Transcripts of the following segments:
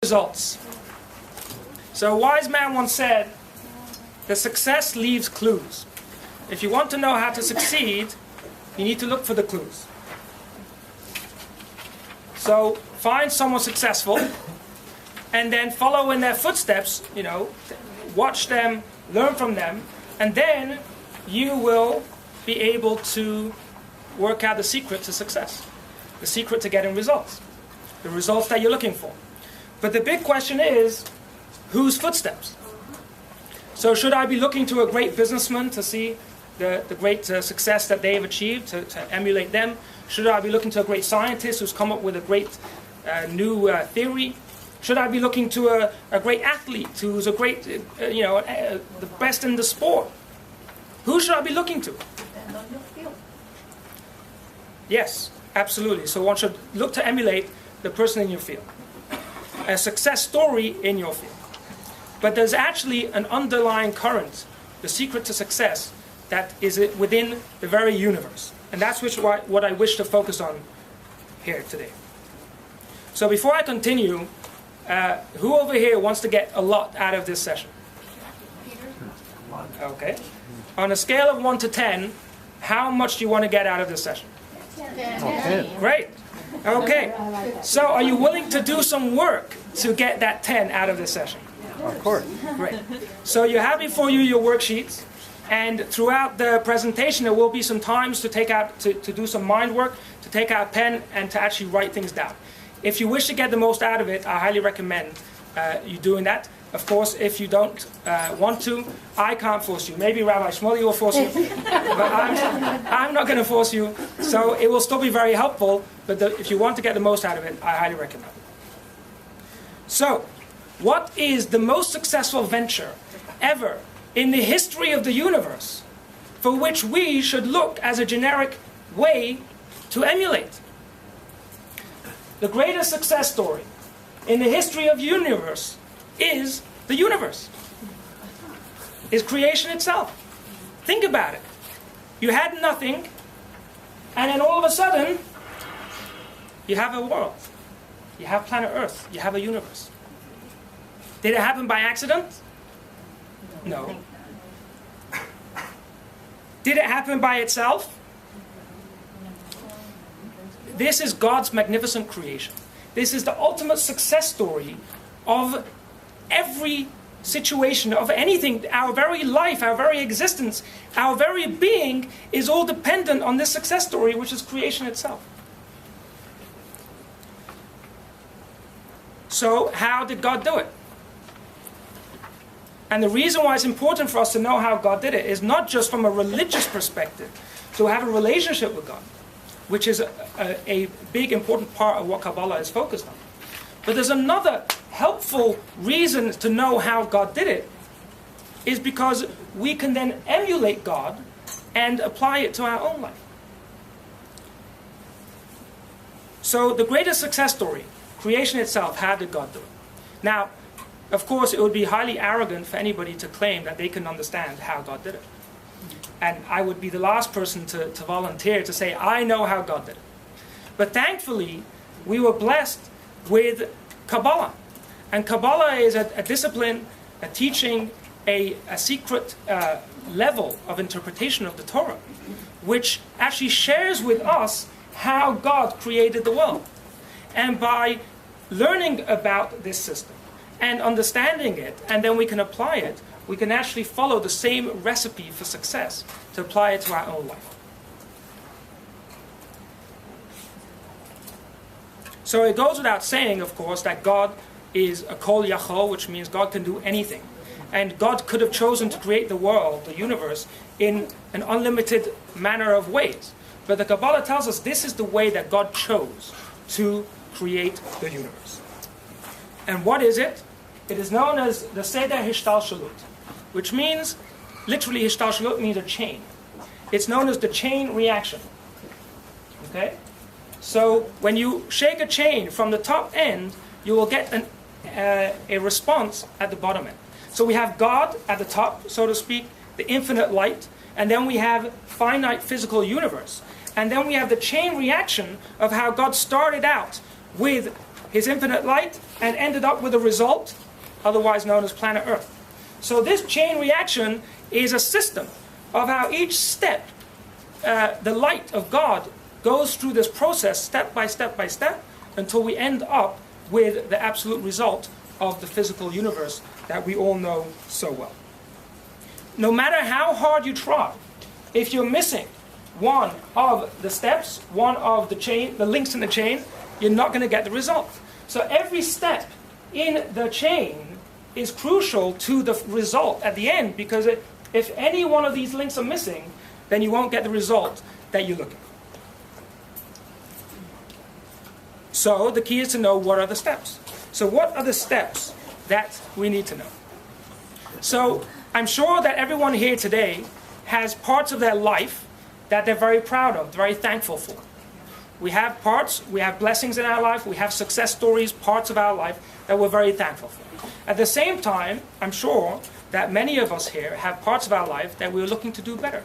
results. So a wise man once said, "The success leaves clues." If you want to know how to succeed, you need to look for the clues. So find someone successful and then follow in their footsteps, watch them, learn from them, and then you will be able to work out the secret to success, the secret to getting results, the results that you're looking for. But the big question is, whose footsteps? So should I be looking to a great businessman to see the great success that they've achieved, to emulate them? Should I be looking to a great scientist who's come up with a great new theory? Should I be looking to a great athlete who's a great, the best in the sport? Who should I be looking to? Yes, absolutely. So one should look to emulate the person in your field, a success story in your field. But there's actually an underlying current, the secret to success, that is within the very universe. And that's what I wish to focus on here today. So before I continue, who over here wants to get a lot out of this session? Okay. On a scale of 1 to 10, how much do you want to get out of this session? 10. Great. Okay. So are you willing to do some work to get that 10 out of this session? Of course. Great. So you have before you your worksheets, and throughout the presentation there will be some times to do some mind work, to take out a pen and to actually write things down. If you wish to get the most out of it, I highly recommend you doing that. Of course, if you don't want to, I can't force you. Maybe Rabbi Shmuley will force you, but I'm not going to force you. So it will still be very helpful, but if you want to get the most out of it, I highly recommend it. So, what is the most successful venture ever in the history of the universe for which we should look as a generic way to emulate? The greatest success story in the history of the universe is the universe, is creation itself. Think about it. You had nothing, and then all of a sudden, you have a world. You have planet Earth. You have a universe. Did it happen by accident? No. Did it happen by itself? This is God's magnificent creation. This is the ultimate success story of every situation, of anything. Our very life, our very existence, our very being is all dependent on this success story, which is creation itself. So, how did God do it? And the reason why it's important for us to know how God did it is not just from a religious perspective, to have a relationship with God, which is a big important part of what Kabbalah is focused on. But there's another helpful reason to know how God did it, is because we can then emulate God and apply it to our own life. So the greatest success story, creation itself, how did God do it? Now, of course, it would be highly arrogant for anybody to claim that they can understand how God did it. And I would be the last person to volunteer to say, I know how God did it. But thankfully, we were blessed with Kabbalah. And Kabbalah is a discipline, a teaching, a secret level of interpretation of the Torah, which actually shares with us how God created the world. And by learning about this system and understanding it, and then we can apply it, we can actually follow the same recipe for success to apply it to our own life. So it goes without saying, of course, that God is a kol yachol, which means God can do anything. And God could have chosen to create the world, the universe, in an unlimited manner of ways. But the Kabbalah tells us this is the way that God chose to create the universe. And what is it? It is known as the Seder Hishtalshalut, which means, literally Hishtalshalut means a chain. It's known as the chain reaction. Okay? So when you shake a chain from the top end, you will get a response at the bottom end. So we have God at the top, so to speak, the infinite light, and then we have finite physical universe. And then we have the chain reaction of how God started out with his infinite light, and ended up with a result, otherwise known as planet Earth. So this chain reaction is a system of how each step, the light of God goes through this process step by step by step until we end up with the absolute result of the physical universe that we all know so well. No matter how hard you try, if you're missing one of the steps, one of the chain, the links in the chain, you're not going to get the result. So every step in the chain is crucial to the result at the end, because if any one of these links are missing, then you won't get the result that you're looking for. So the key is to know what are the steps. So what are the steps that we need to know? So I'm sure that everyone here today has parts of their life that they're very proud of, very thankful for. We have parts, we have blessings in our life, we have success stories, parts of our life that we're very thankful for. At the same time, I'm sure that many of us here have parts of our life that we're looking to do better.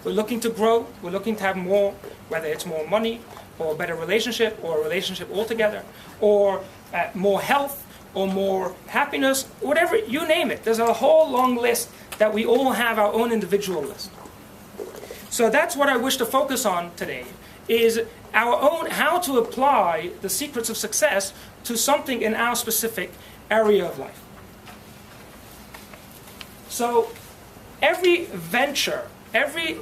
We're looking to grow, we're looking to have more, whether it's more money, or a better relationship, or a relationship altogether, or more health, or more happiness, whatever, you name it. There's a whole long list that we all have our own individual list. So that's what I wish to focus on today, is our own, how to apply the secrets of success to something in our specific area of life. So every venture, every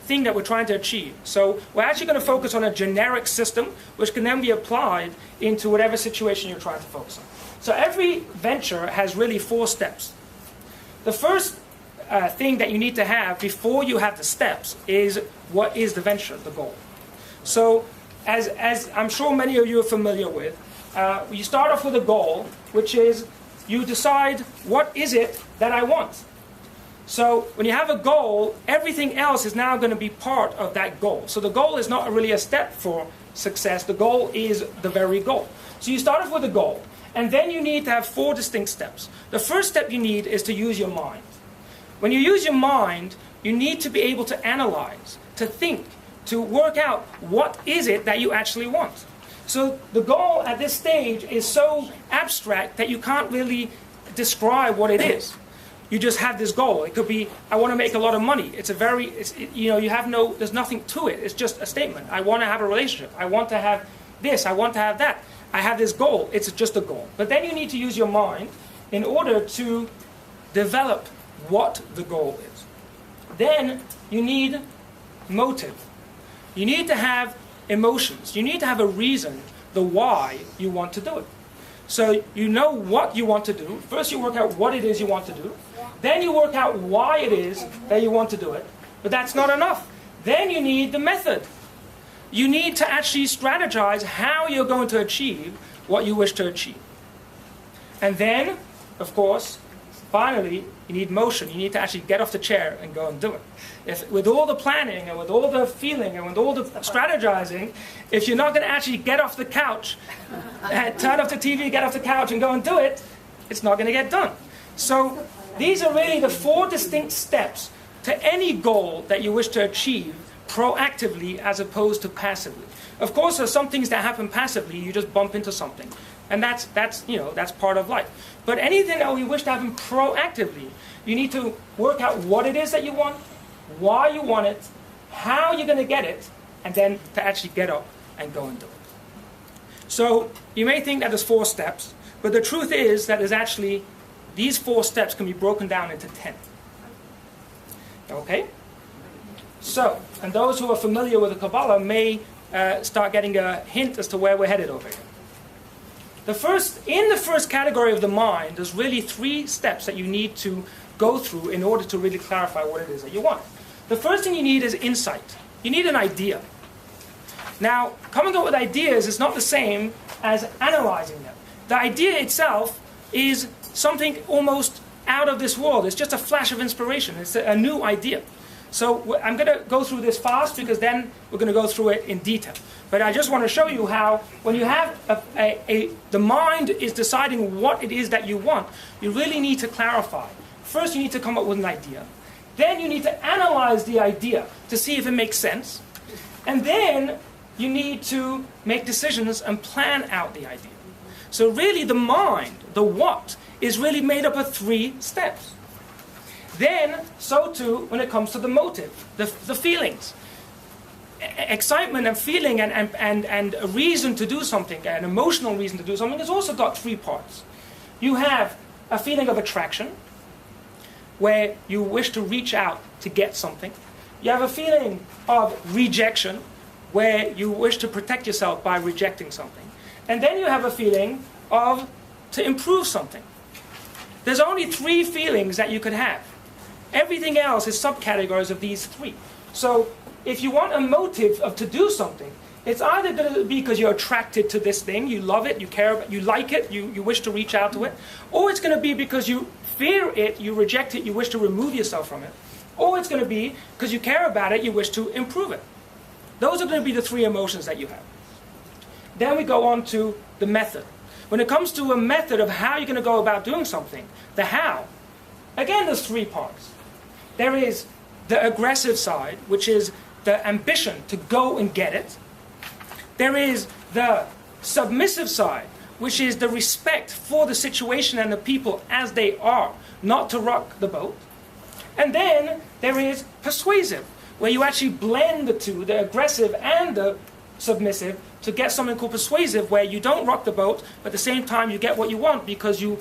thing that we're trying to achieve. So we're actually going to focus on a generic system, which can then be applied into whatever situation you're trying to focus on. So every venture has really 4 steps. The first thing that you need to have before you have the steps is, what is the venture, the goal? So as I'm sure many of you are familiar with, you start off with a goal, which is you decide, what is it that I want? So when you have a goal, everything else is now going to be part of that goal. So the goal is not really a step for success. The goal is the very goal. So you start off with a goal, and then you need to have 4 distinct steps. The first step you need is to use your mind. When you use your mind, you need to be able to analyze, to think, to work out what is it that you actually want. So the goal at this stage is so abstract that you can't really describe what it is. You just have this goal. It could be, I want to make a lot of money. There's nothing to it. It's just a statement. I want to have a relationship. I want to have this. I want to have that. I have this goal. It's just a goal. But then you need to use your mind in order to develop what the goal is. Then you need motive. You need to have emotions. You need to have a reason, the why you want to do it. So you know what you want to do. First you work out what it is you want to do. Then you work out why it is that you want to do it. But that's not enough. Then you need the method. You need to actually strategize how you're going to achieve what you wish to achieve. And then, of course, finally, you need motion. You need to actually get off the chair and go and do it. With all the planning and with all the feeling and with all the strategizing, if you're not going to actually get off the couch, and turn off the TV, get off the couch and go and do it, it's not going to get done. So these are really the 4 distinct steps to any goal that you wish to achieve proactively as opposed to passively. Of course, there's some things that happen passively. You just bump into something. And that's part of life. But anything that we wish to happen proactively, you need to work out what it is that you want, why you want it, how you're going to get it, and then to actually get up and go and do it. So you may think that there's 4 steps, but the truth is that there's actually, these 4 steps can be broken down into 10. Okay? So, and those who are familiar with the Kabbalah may start getting a hint as to where we're headed over here. In the first category of the mind, there's really 3 steps that you need to go through in order to really clarify what it is that you want. The first thing you need is insight. You need an idea. Now, coming up with ideas is not the same as analyzing them. The idea itself is something almost out of this world. It's just a flash of inspiration. It's a new idea. So I'm going to go through this fast because then we're going to go through it in detail. But I just want to show you how when you have the mind is deciding what it is that you want, you really need to clarify. First you need to come up with an idea. Then you need to analyze the idea to see if it makes sense. And then you need to make decisions and plan out the idea. So really the mind, the what, is really made up of 3 steps. Then, so too, when it comes to the motive, the feelings. Excitement and feeling and a reason to do something, an emotional reason to do something, has also got 3 parts. You have a feeling of attraction, where you wish to reach out to get something. You have a feeling of rejection, where you wish to protect yourself by rejecting something. And then you have a feeling of to improve something. There's only 3 feelings that you could have. Everything else is subcategories of these 3. So if you want a motive of to do something, it's either going to be because you're attracted to this thing, you love it, you care about, you like it, you wish to reach out to it, or it's going to be because you fear it, you reject it, you wish to remove yourself from it, or it's going to be because you care about it, you wish to improve it. Those are going to be the 3 emotions that you have. Then we go on to the method. When it comes to a method of how you're going to go about doing something, the how, again there's 3 parts. There is the aggressive side, which is the ambition to go and get it. There is the submissive side, which is the respect for the situation and the people as they are, not to rock the boat. And then there is persuasive, where you actually blend the 2, the aggressive and the submissive, to get something called persuasive, where you don't rock the boat, but at the same time you get what you want because you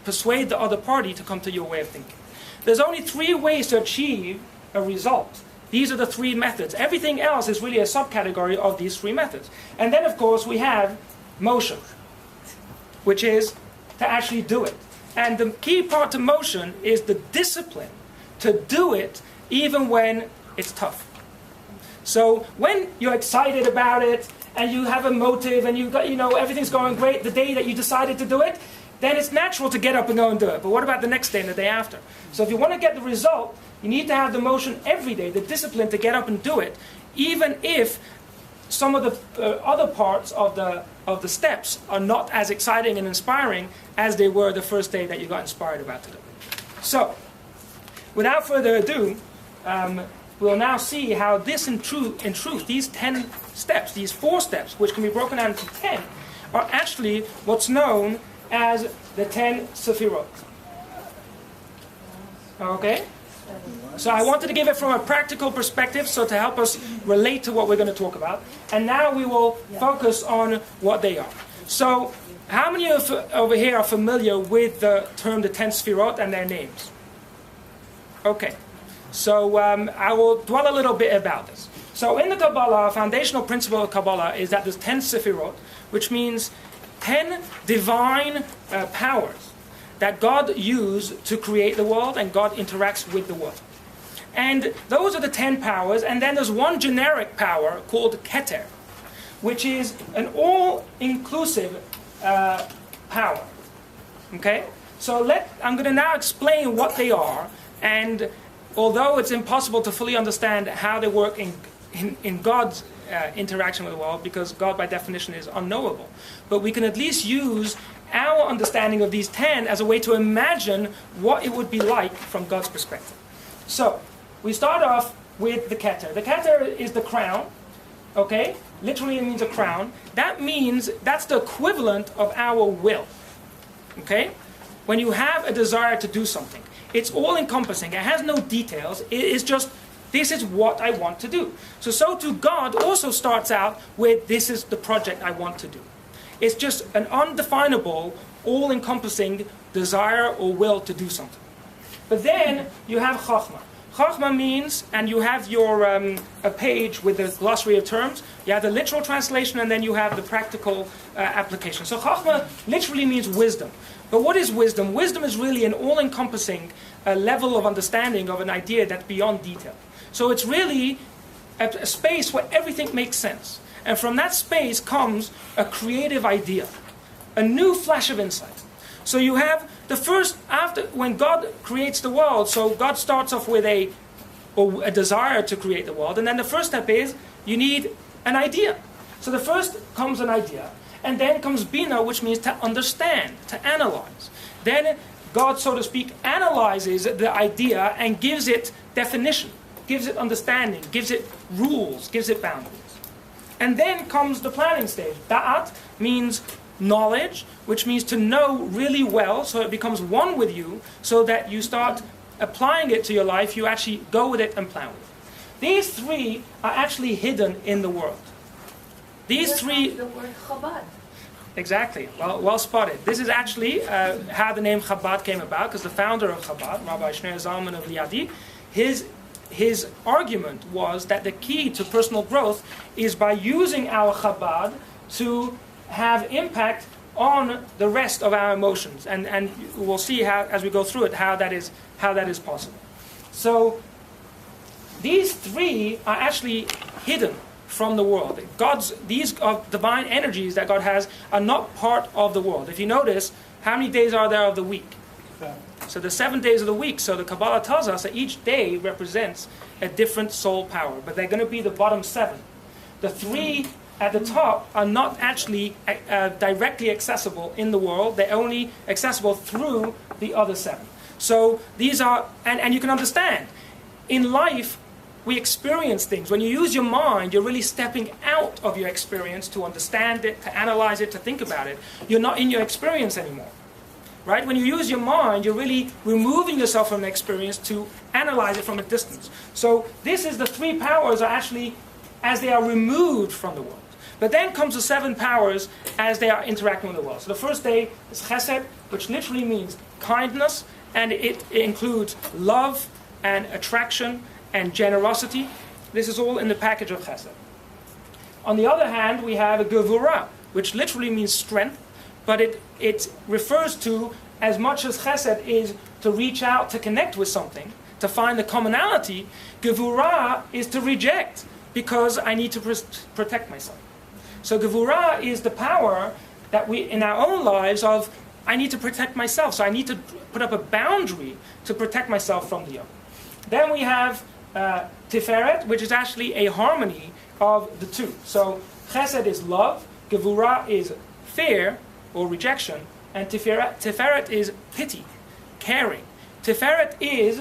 persuade the other party to come to your way of thinking. There's only 3 ways to achieve a result. These are the 3 methods. Everything else is really a subcategory of these 3 methods. And then, of course, we have motion, which is to actually do it. And the key part to motion is the discipline to do it even when it's tough. So when you're excited about it and you have a motive and you've got, everything's going great the day that you decided to do it, then it's natural to get up and go and do it. But what about the next day and the day after? So if you want to get the result, you need to have the motion every day, the discipline to get up and do it, even if some of the other parts of the steps are not as exciting and inspiring as they were the first day that you got inspired about to do it. So, without further ado, we'll now see how this in truth, these 10 steps, these 4 steps, which can be broken down into 10, are actually what's known as the 10 Sefirot. Okay? So I wanted to give it from a practical perspective, so to help us relate to what we're going to talk about. And now we will focus on what they are. So, how many of over here are familiar with the term the 10 Sefirot and their names? Okay. So I will dwell a little bit about this. So in the Kabbalah, a foundational principle of Kabbalah is that there's 10 Sefirot, which means 10 divine powers that God used to create the world, and God interacts with the world. And those are the 10 powers, and then there's one generic power called Keter, which is an all-inclusive power. Okay? So I'm going to now explain what they are, and although it's impossible to fully understand how they work in God's interaction with the world, because God by definition is unknowable, but we can at least use our understanding of these 10 as a way to imagine what it would be like from God's perspective. So, we start off with the Keter. The Keter is the crown, okay? Literally it means a crown. That means, that's the equivalent of our will, okay? When you have a desire to do something, it's all-encompassing. It has no details. It is just, this is what I want to do. So too God also starts out with, this is the project I want to do. It's just an undefinable, all-encompassing desire or will to do something. But then you have Chachma. Chachma means, and you have your a page with the glossary of terms. You have the literal translation, and then you have the practical application. So Chachma literally means wisdom. But what is wisdom? Wisdom is really an all-encompassing level of understanding of an idea that's beyond detail. So it's really a space where everything makes sense. And from that space comes a creative idea, a new flash of insight. So you have the first, after when God creates the world, so God starts off with a desire to create the world, and then the first step is you need an idea. So the first comes an idea, and then comes Bina, which means to understand, to analyze. Then God, so to speak, analyzes the idea and gives it definition, gives it understanding, gives it rules, gives it boundaries. And then comes the planning stage. Da'at means knowledge, which means to know really well, so it becomes one with you, so that you start applying it to your life, you actually go with it and plan with it. These three are actually hidden in the world. These three... The word Chabad. Exactly. Well spotted. This is actually how the name Chabad came about, because the founder of Chabad, Rabbi Shneur Zalman of Liadi, his argument was that the key to personal growth is by using our Chabad to have impact on the rest of our emotions, and we'll see how, as we go through it, how that is possible. So these three are actually hidden from the world. These divine energies that God has are not part of the world. If you notice, how many days are there of the week? So the 7 days of the week. So the Kabbalah tells us that each day represents a different soul power, but they're going to be the bottom 7. The 3 at the top are not actually directly accessible in the world. They're only accessible through the other 7. So these are, and you can understand, in life, we experience things. When you use your mind, you're really stepping out of your experience to understand it, to analyze it, to think about it. You're not in your experience anymore. Right? When you use your mind, you're really removing yourself from the experience to analyze it from a distance. So this is the 3 powers are actually as they are removed from the world. But then comes the 7 powers as they are interacting with the world. So the first day is chesed, which literally means kindness, and it includes love and attraction and generosity. This is all in the package of chesed. On the other hand, we have a gevurah, which literally means strength, but it refers to, as much as chesed is to reach out, to connect with something, to find the commonality, gevurah is to reject, because I need to protect myself. So gevurah is the power that we, in our own lives, of I need to protect myself, so I need to put up a boundary to protect myself from the other. Then we have Tiferet, which is actually a harmony of the two. So chesed is love, gevurah is fear or rejection, and Tiferet is pity, caring. Tiferet is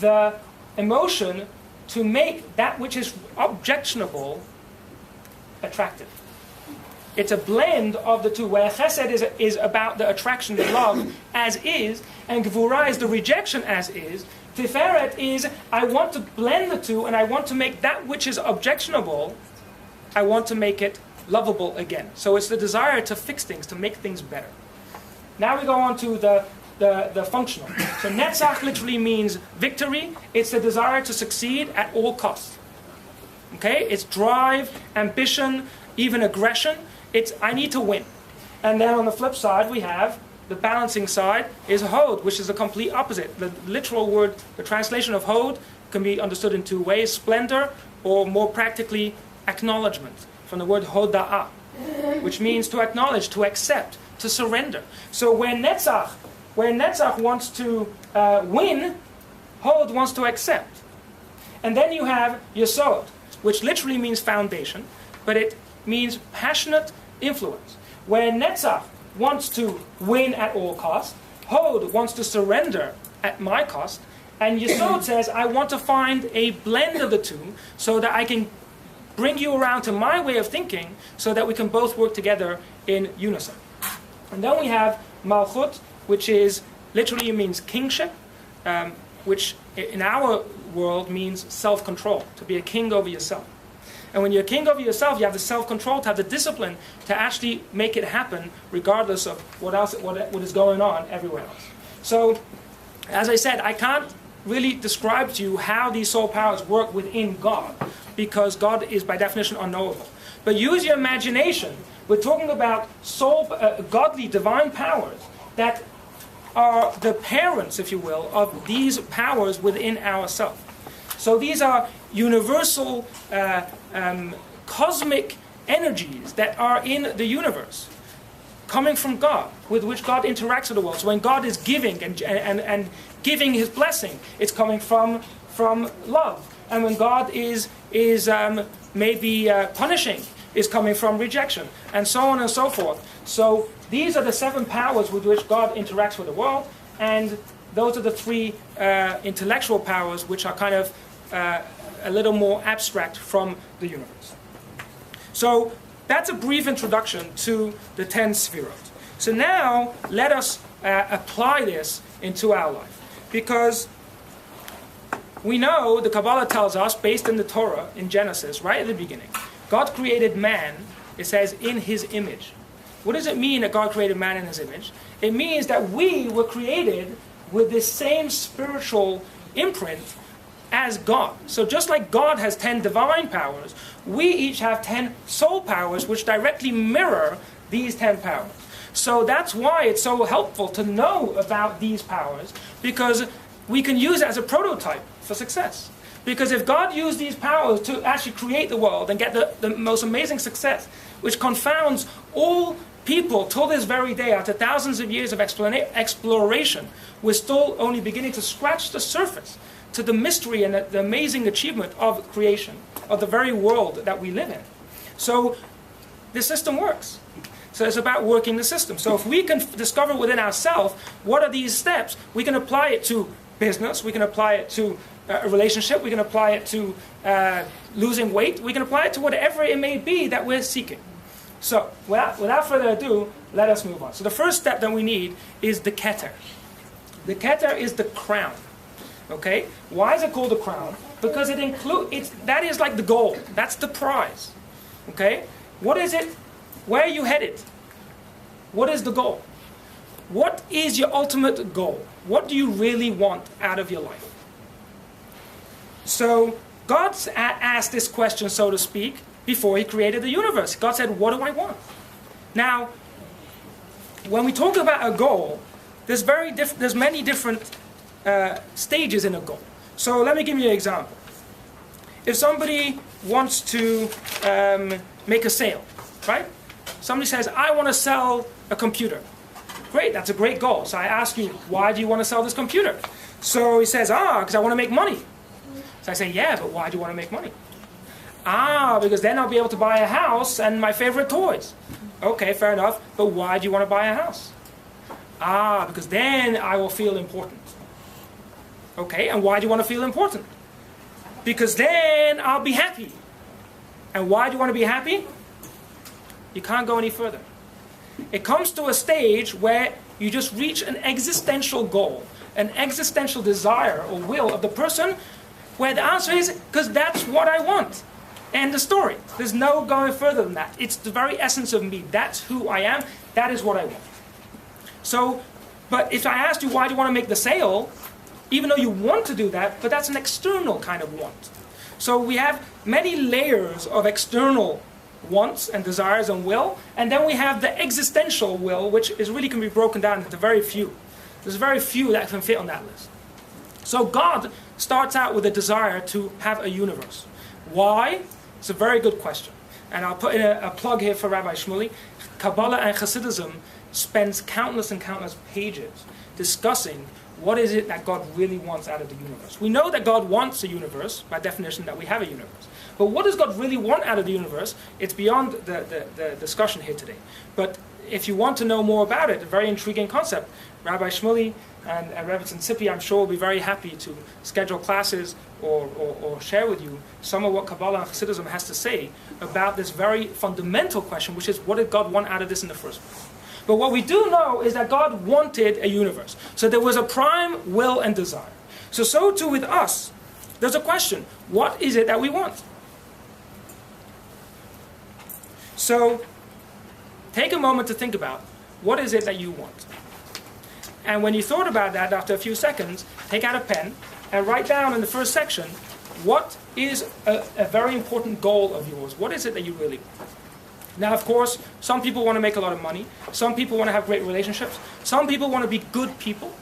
the emotion to make that which is objectionable attractive. It's a blend of the two, where chesed is about the attraction, the love, as is, and gevurah is the rejection as is. Tiferet is, I want to blend the two, and I want to make that which is objectionable, I want to make it lovable again. So it's the desire to fix things, to make things better. Now we go on to the functional. So netzach literally means victory. It's the desire to succeed at all costs. Okay? It's drive, ambition, even aggression. It's I need to win. And then on the flip side, we have the balancing side is hod, which is the complete opposite. The literal word, the translation of hod, can be understood in 2 ways: splendor, or more practically, acknowledgement, from the word hoda'ah, which means to acknowledge, to accept, to surrender. So where Netzach wants to win, hod wants to accept. And then you have Yesod, which literally means foundation, but it means passionate influence. Where Netzach wants to win at all costs, hod wants to surrender at my cost, and Yesod says, I want to find a blend of the two so that I can bring you around to my way of thinking so that we can both work together in unison. And then we have Malchut, which is literally means kingship, which in our world means self-control, to be a king over yourself. And when you're a king over yourself, you have the self-control, to have the discipline to actually make it happen regardless of what is going on everywhere else. So, as I said, I can't really describe to you how these soul powers work within God, because God is by definition unknowable. But use your imagination. We're talking about godly, divine powers that are the parents, if you will, of these powers within ourselves. So these are universal, cosmic energies that are in the universe, coming from God, with which God interacts with the world. So when God is giving and giving His blessing, it's coming from love. And when God is maybe punishing, is coming from rejection, and so on and so forth. So these are the 7 powers with which God interacts with the world, and those are the 3 intellectual powers, which are kind of a little more abstract from the universe. So that's a brief introduction to the 10 Sefirot. So now let us apply this into our life. Because we know the Kabbalah tells us, based in the Torah, in Genesis, right at the beginning, God created man, it says, in his image. What does it mean that God created man in his image? It means that we were created with this same spiritual imprint as God. So just like God has 10 divine powers, we each have 10 soul powers which directly mirror these 10 powers. So that's why it's so helpful to know about these powers, because we can use it as a prototype for success. Because if God used these powers to actually create the world and get the most amazing success, which confounds all people till this very day, after thousands of years of exploration, we're still only beginning to scratch the surface to the mystery and the amazing achievement of creation, of the very world that we live in. So the system works. So it's about working the system. So if we can discover within ourselves what are these steps, we can apply it to business, we can apply it to a relationship, we can apply it to losing weight, we can apply it to whatever it may be that we're seeking. So without further ado, let us move on. So the first step that we need is the Keter. The Keter is the crown. Okay? Why is it called the crown? Because that is like the goal. That's the prize. Okay? What is it? Where are you headed? What is the goal? What is your ultimate goal? What do you really want out of your life? So God asked this question, so to speak, before he created the universe. God said, what do I want? Now, when we talk about a goal, there's many different stages in a goal. So let me give you an example. If somebody wants to make a sale, right? Somebody says, I want to sell a computer. Great, that's a great goal. So I ask you, why do you want to sell this computer? So he says, because I want to make money. So I say, yeah, but why do you want to make money? Because then I'll be able to buy a house and my favorite toys. Okay, fair enough, but why do you want to buy a house? Because then I will feel important. Okay, and why do you want to feel important? Because then I'll be happy. And why do you want to be happy? You can't go any further. It comes to a stage where you just reach an existential goal, an existential desire or will of the person, where the answer is, because that's what I want. End the story. There's no going further than that. It's the very essence of me. That's who I am. That is what I want. So, but if I asked you, why do you want to make the sale? Even though you want to do that, but that's an external kind of want. So we have many layers of external wants and desires and will, and then we have the existential will, which really can be broken down into very few. There's very few that can fit on that list. So God starts out with a desire to have a universe. Why? It's a very good question. And I'll put in a plug here for Rabbi Shmuley. Kabbalah and Hasidism spends countless and countless pages discussing what is it that God really wants out of the universe. We know that God wants a universe, by definition that we have a universe. But what does God really want out of the universe? It's beyond the discussion here today. But if you want to know more about it, a very intriguing concept, Rabbi Shmuley and Rabbi Tzippi, I'm sure, will be very happy to schedule classes or share with you some of what Kabbalah and Hasidism has to say about this very fundamental question, which is, what did God want out of this in the first place? But what we do know is that God wanted a universe. So there was a prime will and desire. So too with us, there's a question. What is it that we want? So take a moment to think about, what is it that you want? And when you thought about that, after a few seconds, take out a pen and write down in the first section, what is a very important goal of yours? What is it that you really want? Now, of course, some people want to make a lot of money. Some people want to have great relationships. Some people want to be good people.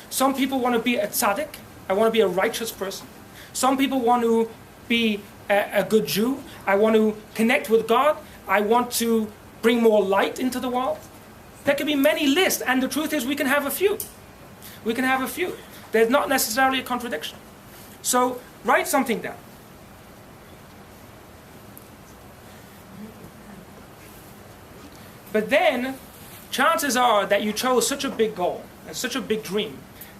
Some people want to be a tzaddik. I want to be a righteous person. Some people want to be a good Jew. I want to connect with God. I want to bring more light into the world. There can be many lists, and the truth is we can have a few. We can have a few. There's not necessarily a contradiction. So write something down. But then, chances are that you chose such a big goal and such a big dream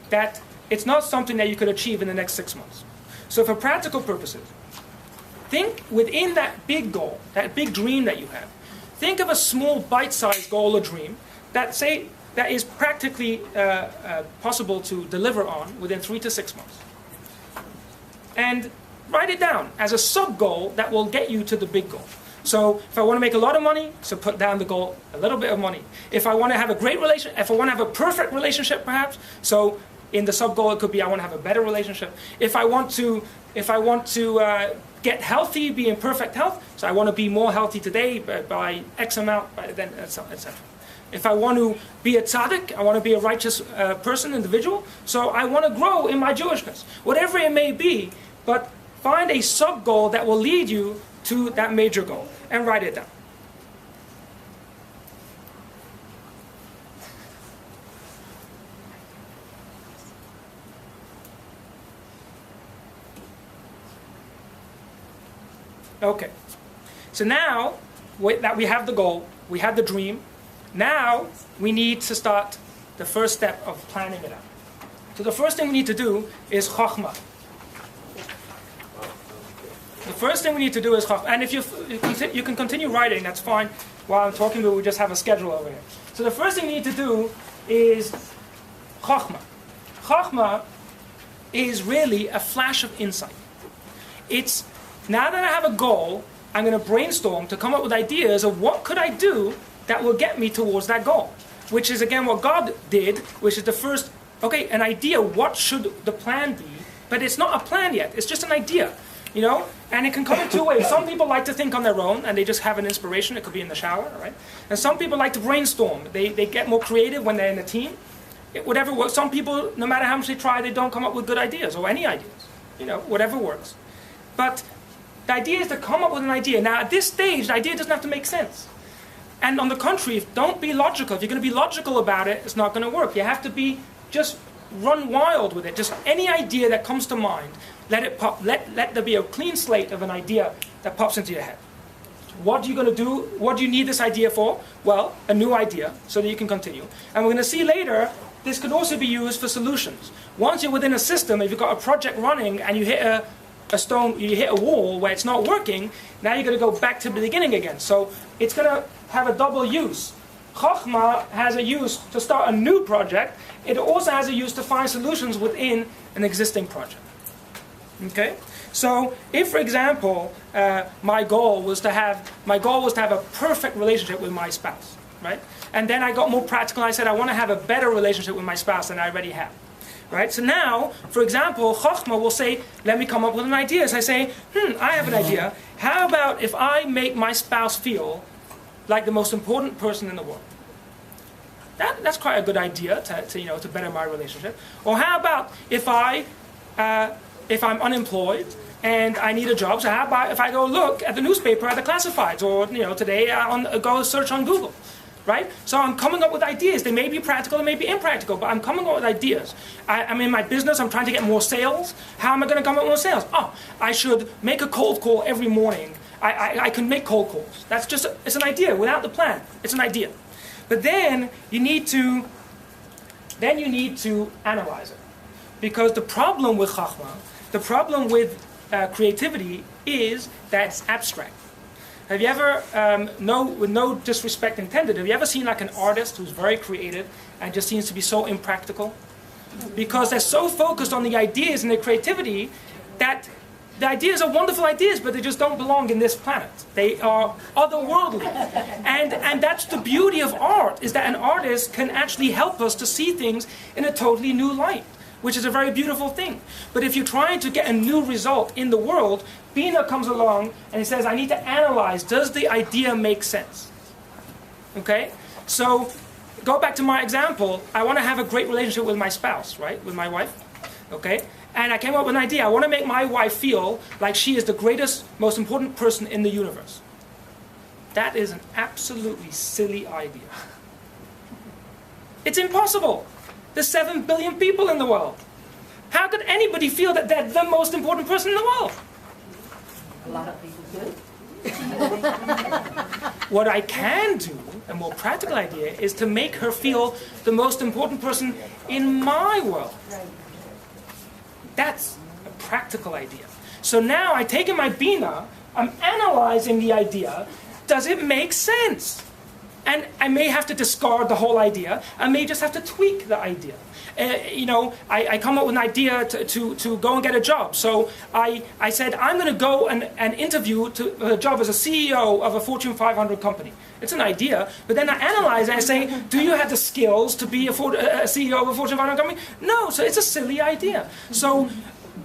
that it's not something that you could achieve in the next 6 months. So for practical purposes, think within that big goal, that big dream that you have, think of a small bite-sized goal or dream that is practically possible to deliver on within 3 to 6 months. And write it down as a sub-goal that will get you to the big goal. So if I want to make a lot of money, so put down the goal, a little bit of money. If I want to have a great relationship, if I want to have a perfect relationship perhaps, so in the sub-goal it could be I want to have a better relationship. If I want to get healthy, be in perfect health, so I want to be more healthy today by X amount, by then, etc. If I want to be a tzaddik, I want to be a righteous person, individual, so I want to grow in my Jewishness. Whatever it may be, but find a sub-goal that will lead you to that major goal and write it down. Okay, so now that we have the goal, we have the dream, now we need to start the first step of planning it out. So the first thing we need to do is chokhmah. The first thing we need to do is chokhmah. And if you can continue writing, that's fine. While I'm talking, but we just have a schedule over here. So the first thing we need to do is chokhmah. Chokhmah is really a flash of insight. It's now that I have a goal, I'm going to brainstorm to come up with ideas of what could I do that will get me towards that goal. Which is again what God did, which is the first, okay, an idea, what should the plan be? But it's not a plan yet, it's just an idea. You know, and it can come in two ways. Some people like to think on their own and they just have an inspiration. It could be in the shower, right? And some people like to brainstorm. They get more creative when they're in a team. Whatever works. Some people, no matter how much they try, they don't come up with good ideas or any ideas. You know, whatever works. But the idea is to come up with an idea. Now, at this stage, the idea doesn't have to make sense. And on the contrary, don't be logical. If you're going to be logical about it, it's not going to work. You have to be just run wild with it. Just any idea that comes to mind. Let it pop. Let there be a clean slate of an idea that pops into your head. What are you going to do? What do you need this idea for? Well, a new idea so that you can continue. And we're going to see later, this could also be used for solutions. Once you're within a system, if you've got a project running and you hit a stone, you hit a wall where it's not working, now you're going to go back to the beginning again. So it's going to have a double use. Chokhmah has a use to start a new project. It also has a use to find solutions within an existing project. Okay, so if, for example, my goal was to have a perfect relationship with my spouse, right? And then I got more practical. I said I want to have a better relationship with my spouse than I already have, right? So now, for example, Chokhmah will say, let me come up with an idea. So I say, I have an idea. How about if I make my spouse feel like the most important person in the world? That's quite a good idea to better my relationship. Or how about if I'm unemployed and I need a job, so how about if I go look at the newspaper at the classifieds, or today go search on Google, right? So I'm coming up with ideas. They may be practical, they may be impractical, but I'm coming up with ideas. I'm in my business, I'm trying to get more sales. How am I going to come up with more sales? Oh, I should make a cold call every morning. I can make cold calls. It's an idea without the plan. It's an idea. But then you need to analyze it. Because the problem with Chokhmah, the problem with creativity is that it's abstract. Have you ever, with no disrespect intended, have you ever seen like an artist who's very creative and just seems to be so impractical? Because they're so focused on the ideas and the creativity that the ideas are wonderful ideas, but they just don't belong in this planet. They are otherworldly. And that's the beauty of art, is that an artist can actually help us to see things in a totally new light, which is a very beautiful thing. But if you're trying to get a new result in the world, Bina comes along and he says, I need to analyze, does the idea make sense? Okay? So, go back to my example. I want to have a great relationship with my spouse, right? With my wife. Okay? And I came up with an idea. I want to make my wife feel like she is the greatest, most important person in the universe. That is an absolutely silly idea. It's impossible. There's 7 billion people in the world. How could anybody feel that they're the most important person in the world? A lot of people do. What I can do, a more practical idea, is to make her feel the most important person in my world. That's a practical idea. So now I take in my Bina, I'm analyzing the idea, Does it make sense? And I may have to discard the whole idea. I may just have to tweak the idea. I come up with an idea to go and get a job. So I said, I'm going to go and interview to a job as a CEO of a Fortune 500 company. It's an idea, but then I analyze it and I say, do you have the skills to be a CEO of a Fortune 500 company? No, so it's a silly idea. So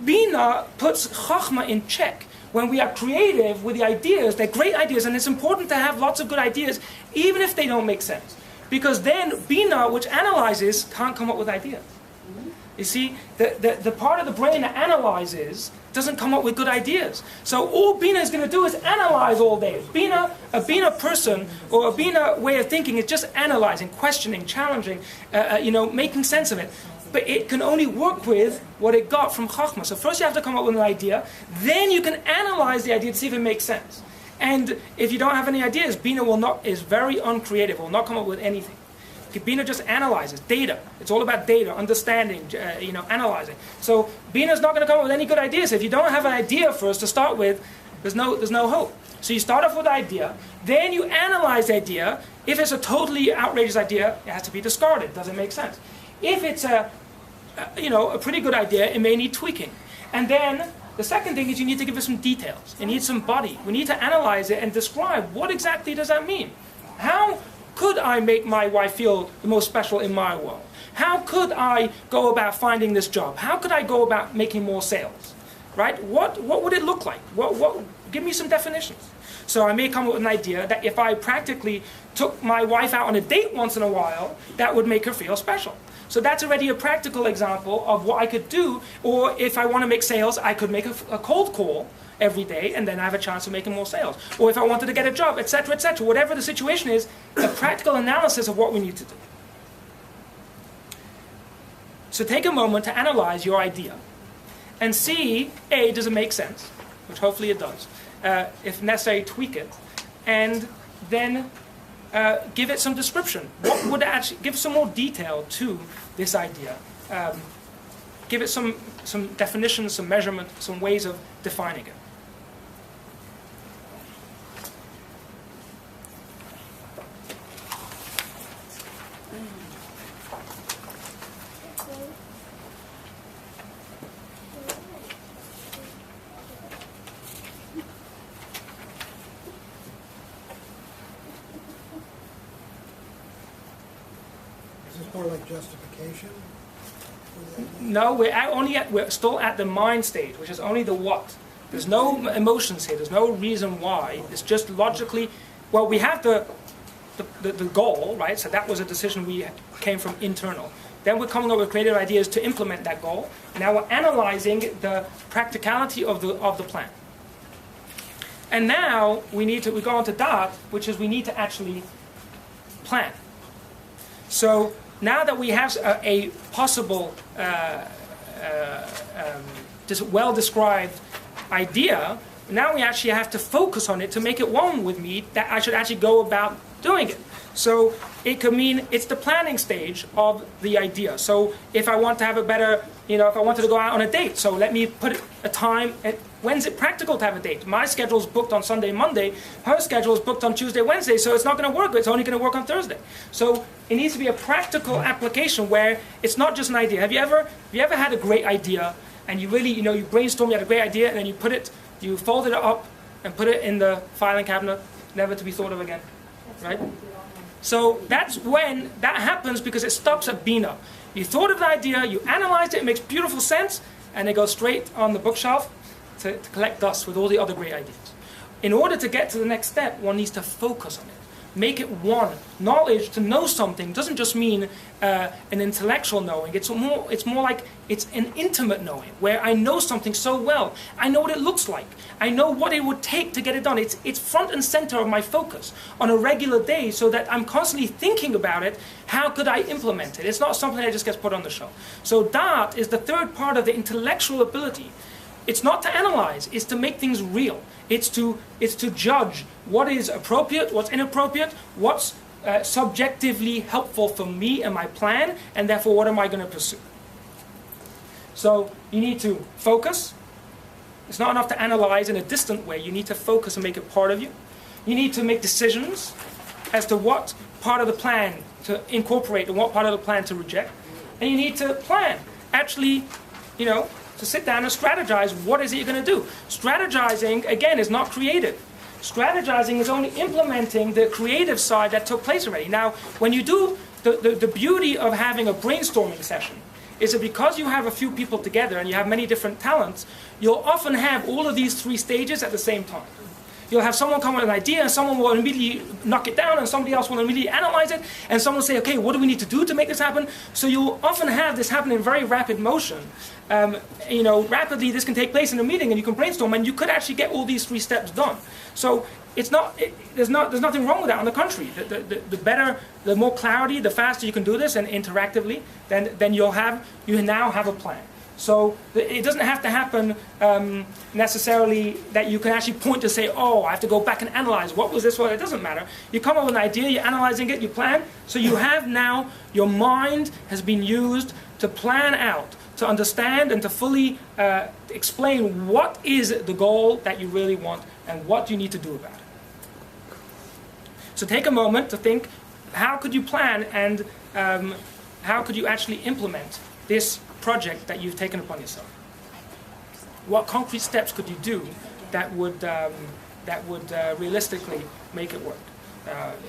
Bina puts Chachma in check. When we are creative with the ideas, they're great ideas, and it's important to have lots of good ideas, even if they don't make sense. Because then Bina, which analyzes, can't come up with ideas. You see, the part of the brain that analyzes doesn't come up with good ideas. So all Bina is going to do is analyze all day. A Bina person, or a Bina way of thinking is just analyzing, questioning, challenging, making sense of it. But it can only work with what it got from Chachma. So first you have to come up with an idea, then you can analyze the idea to see if it makes sense. And if you don't have any ideas, Bina is very uncreative, will not come up with anything. Bina just analyzes data. It's all about data, understanding, analyzing. So Bina's not going to come up with any good ideas. If you don't have an idea first to start with, there's no hope. So you start off with an idea, then you analyze the idea. If it's a totally outrageous idea, it has to be discarded. Does it make sense? If it's a pretty good idea, it may need tweaking. And then the second thing is you need to give it some details. It needs some body. We need to analyze it and describe what exactly does that mean. How could I make my wife feel the most special in my world? How could I go about finding this job? How could I go about making more sales? Right? What would it look like? Give me some definitions. So I may come up with an idea that if I practically took my wife out on a date once in a while, that would make her feel special. So that's already a practical example of what I could do. Or if I want to make sales, I could make a cold call every day, and then I have a chance of making more sales. Or if I wanted to get a job, etc., etc. Whatever the situation is, a practical analysis of what we need to do. So take a moment to analyze your idea and see, A, does it make sense? Which hopefully it does. If necessary, tweak it. And then give it some description. What would actually give some more detail to this idea? Give it some definitions, some measurement, some ways of defining it. More like justification? No, we're still at the mind stage, which is only the what. There's no emotions here. There's no reason why. It's just logically. Well, we have the goal, right? So that was a decision we came from internal. Then we're coming up with creative ideas to implement that goal. Now we're analyzing the practicality of the plan. And now we go on to that, which is we need to actually plan. So now that we have a possible, well-described idea, now we actually have to focus on it to make it one with me that I should actually go about doing it. So it could mean it's the planning stage of the idea. So if I want to have a better, if I wanted to go out on a date, so let me put a time. When's it practical to have a date? My schedule is booked on Sunday, Monday. Her schedule is booked on Tuesday, Wednesday, so it's not going to work. It's only going to work on Thursday. So it needs to be a practical application where it's not just an idea. Have you ever had a great idea and you really, you brainstorm, you had a great idea, and then you folded it up and put it in the filing cabinet, never to be thought of again, right? So that's when that happens, because it stops at Bina. You thought of the idea, you analyzed it, it makes beautiful sense, and it goes straight on the bookshelf to collect dust with all the other great ideas. In order to get to the next step, one needs to focus on it. Make it one. Knowledge, to know something, doesn't just mean an intellectual knowing. It's more like it's an intimate knowing, where I know something so well. I know what it looks like. I know what it would take to get it done. It's front and center of my focus on a regular day, so that I'm constantly thinking about it. How could I implement it? It's not something that just gets put on the shelf. So that is the third part of the intellectual ability. It's not to analyze, it's to make things real. It's to judge what is appropriate, what's inappropriate, what's subjectively helpful for me and my plan, and therefore what am I going to pursue. So you need to focus. It's not enough to analyze in a distant way. You need to focus and make it part of you. You need to make decisions as to what part of the plan to incorporate and what part of the plan to reject. And you need to plan. Actually, to sit down and strategize what is it you're going to do. Strategizing, again, is not creative. Strategizing is only implementing the creative side that took place already. Now, when you do, the beauty of having a brainstorming session is that because you have a few people together and you have many different talents, you'll often have all of these three stages at the same time. You'll have someone come with an idea, and someone will immediately knock it down, and somebody else will immediately analyze it, and someone will say, okay, what do we need to do to make this happen? So you'll often have this happen in very rapid motion. Rapidly this can take place in a meeting, and you can brainstorm, and you could actually get all these three steps done. So there's nothing wrong with that. On the contrary, the better, the more clarity, the faster you can do this, and interactively, then you now have a plan. So it doesn't have to happen necessarily that you can actually point to say, oh, I have to go back and analyze. What was this? Well, it doesn't matter. You come up with an idea, you're analyzing it, you plan. So you have now, your mind has been used to plan out, to understand and to fully explain what is the goal that you really want and what you need to do about it. So take a moment to think, how could you plan and how could you actually implement this project that you've taken upon yourself? What concrete steps could you do that would realistically make it work?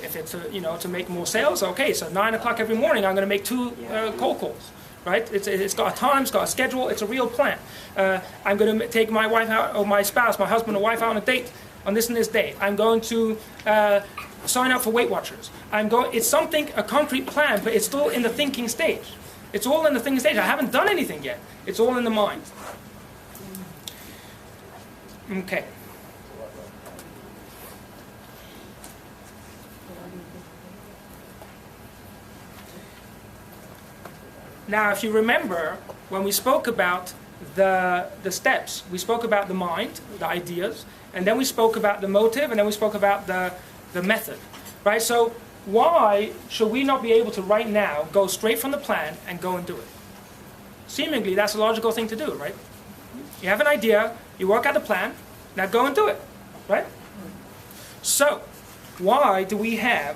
If it's to make more sales, okay, so 9 o'clock every morning I'm going to make 2 cold calls, right? It's got a time, it's got a schedule, it's a real plan. I'm going to take my wife out, or my spouse, my husband or wife out on a date on this and this date. I'm going to sign up for Weight Watchers. It's something, a concrete plan, but it's still in the thinking stage. It's all in the thinking stage. I haven't done anything yet. It's all in the mind. Okay. Now, if you remember, when we spoke about the steps, we spoke about the mind, the ideas, and then we spoke about the motive, and then we spoke about the method, right? So why should we not be able to right now go straight from the plan and go and do it? Seemingly, that's a logical thing to do, right? You have an idea, you work out the plan, now go and do it, right? So, why do we have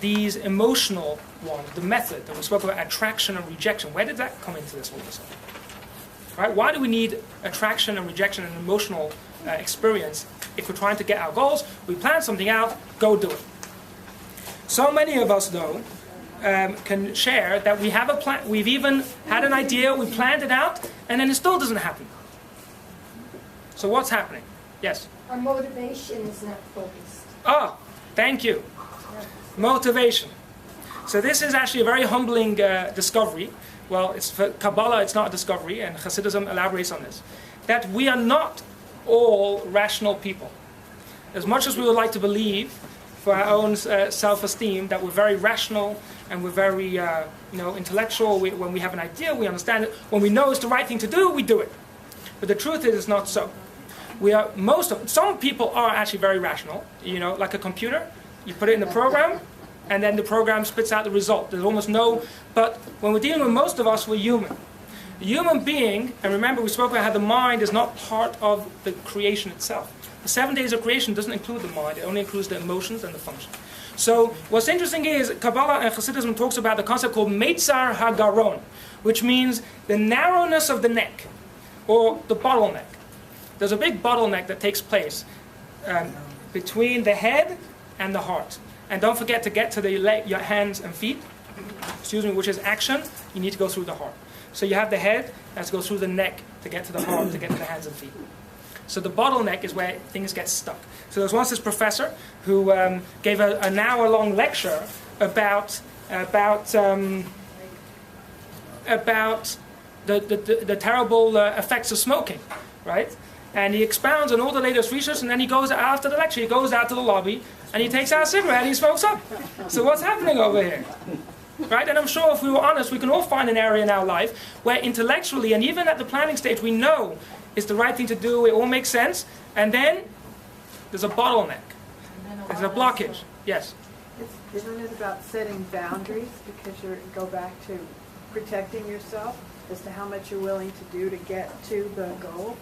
these emotional ones, the method that we spoke about, attraction and rejection? Where did that come into this all of a sudden? Right? Why do we need attraction and rejection and emotional experience if we're trying to get our goals? We plan something out, go do it. So many of us, though, can share that we have a plan. We've even had an idea, we planned it out, and then it still doesn't happen. So what's happening? Yes? Our motivation is not focused. Oh, thank you. Motivation. So this is actually a very humbling discovery. Well, it's for Kabbalah, it's not a discovery, and Hasidism elaborates on this. That we are not all rational people. As much as we would like to believe, for our own self-esteem, that we're very rational and we're very intellectual. When we have an idea, we understand it. When we know it's the right thing to do, we do it. But the truth is, it's not so. Some people are actually very rational. Like a computer, you put it in the program, and then the program spits out the result. There's almost no. But when we're dealing with most of us, we're human. A human being, and remember we spoke about how the mind is not part of the creation itself. The 7 days of creation doesn't include the mind, it only includes the emotions and the function. So what's interesting is Kabbalah and Hasidism talks about the concept called Meitzar HaGaron, which means the narrowness of the neck, or the bottleneck. There's a big bottleneck that takes place between the head and the heart. And don't forget to get to your hands and feet, which is action. You need to go through the heart. So you have the head, that goes through the neck to get to the heart, to get to the hands and feet. So the bottleneck is where things get stuck. So there was once this professor who gave an hour-long lecture about the terrible effects of smoking, right? And he expounds on all the latest research, and then he goes, after the lecture, he goes out to the lobby, and he takes out a cigarette and he smokes up. So what's happening over here? Right? And I'm sure if we were honest, we can all find an area in our life where intellectually, and even at the planning stage, we know it's the right thing to do, it all makes sense, and then there's a bottleneck. There's a blockage. Yes? Isn't it about setting boundaries? Because you go back to protecting yourself as to how much you're willing to do to get to the goal?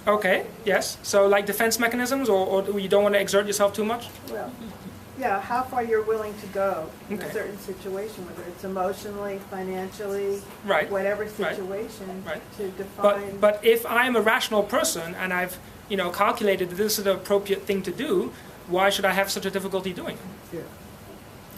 Okay, yes. So like defense mechanisms, or you don't want to exert yourself too much? Well, yeah, how far you're willing to go in Okay. a certain situation, whether it's emotionally, financially, Right. whatever Right. situation, Right. to define. But if I'm a rational person and I've calculated that this is the appropriate thing to do, why should I have such a difficulty doing it? Yeah.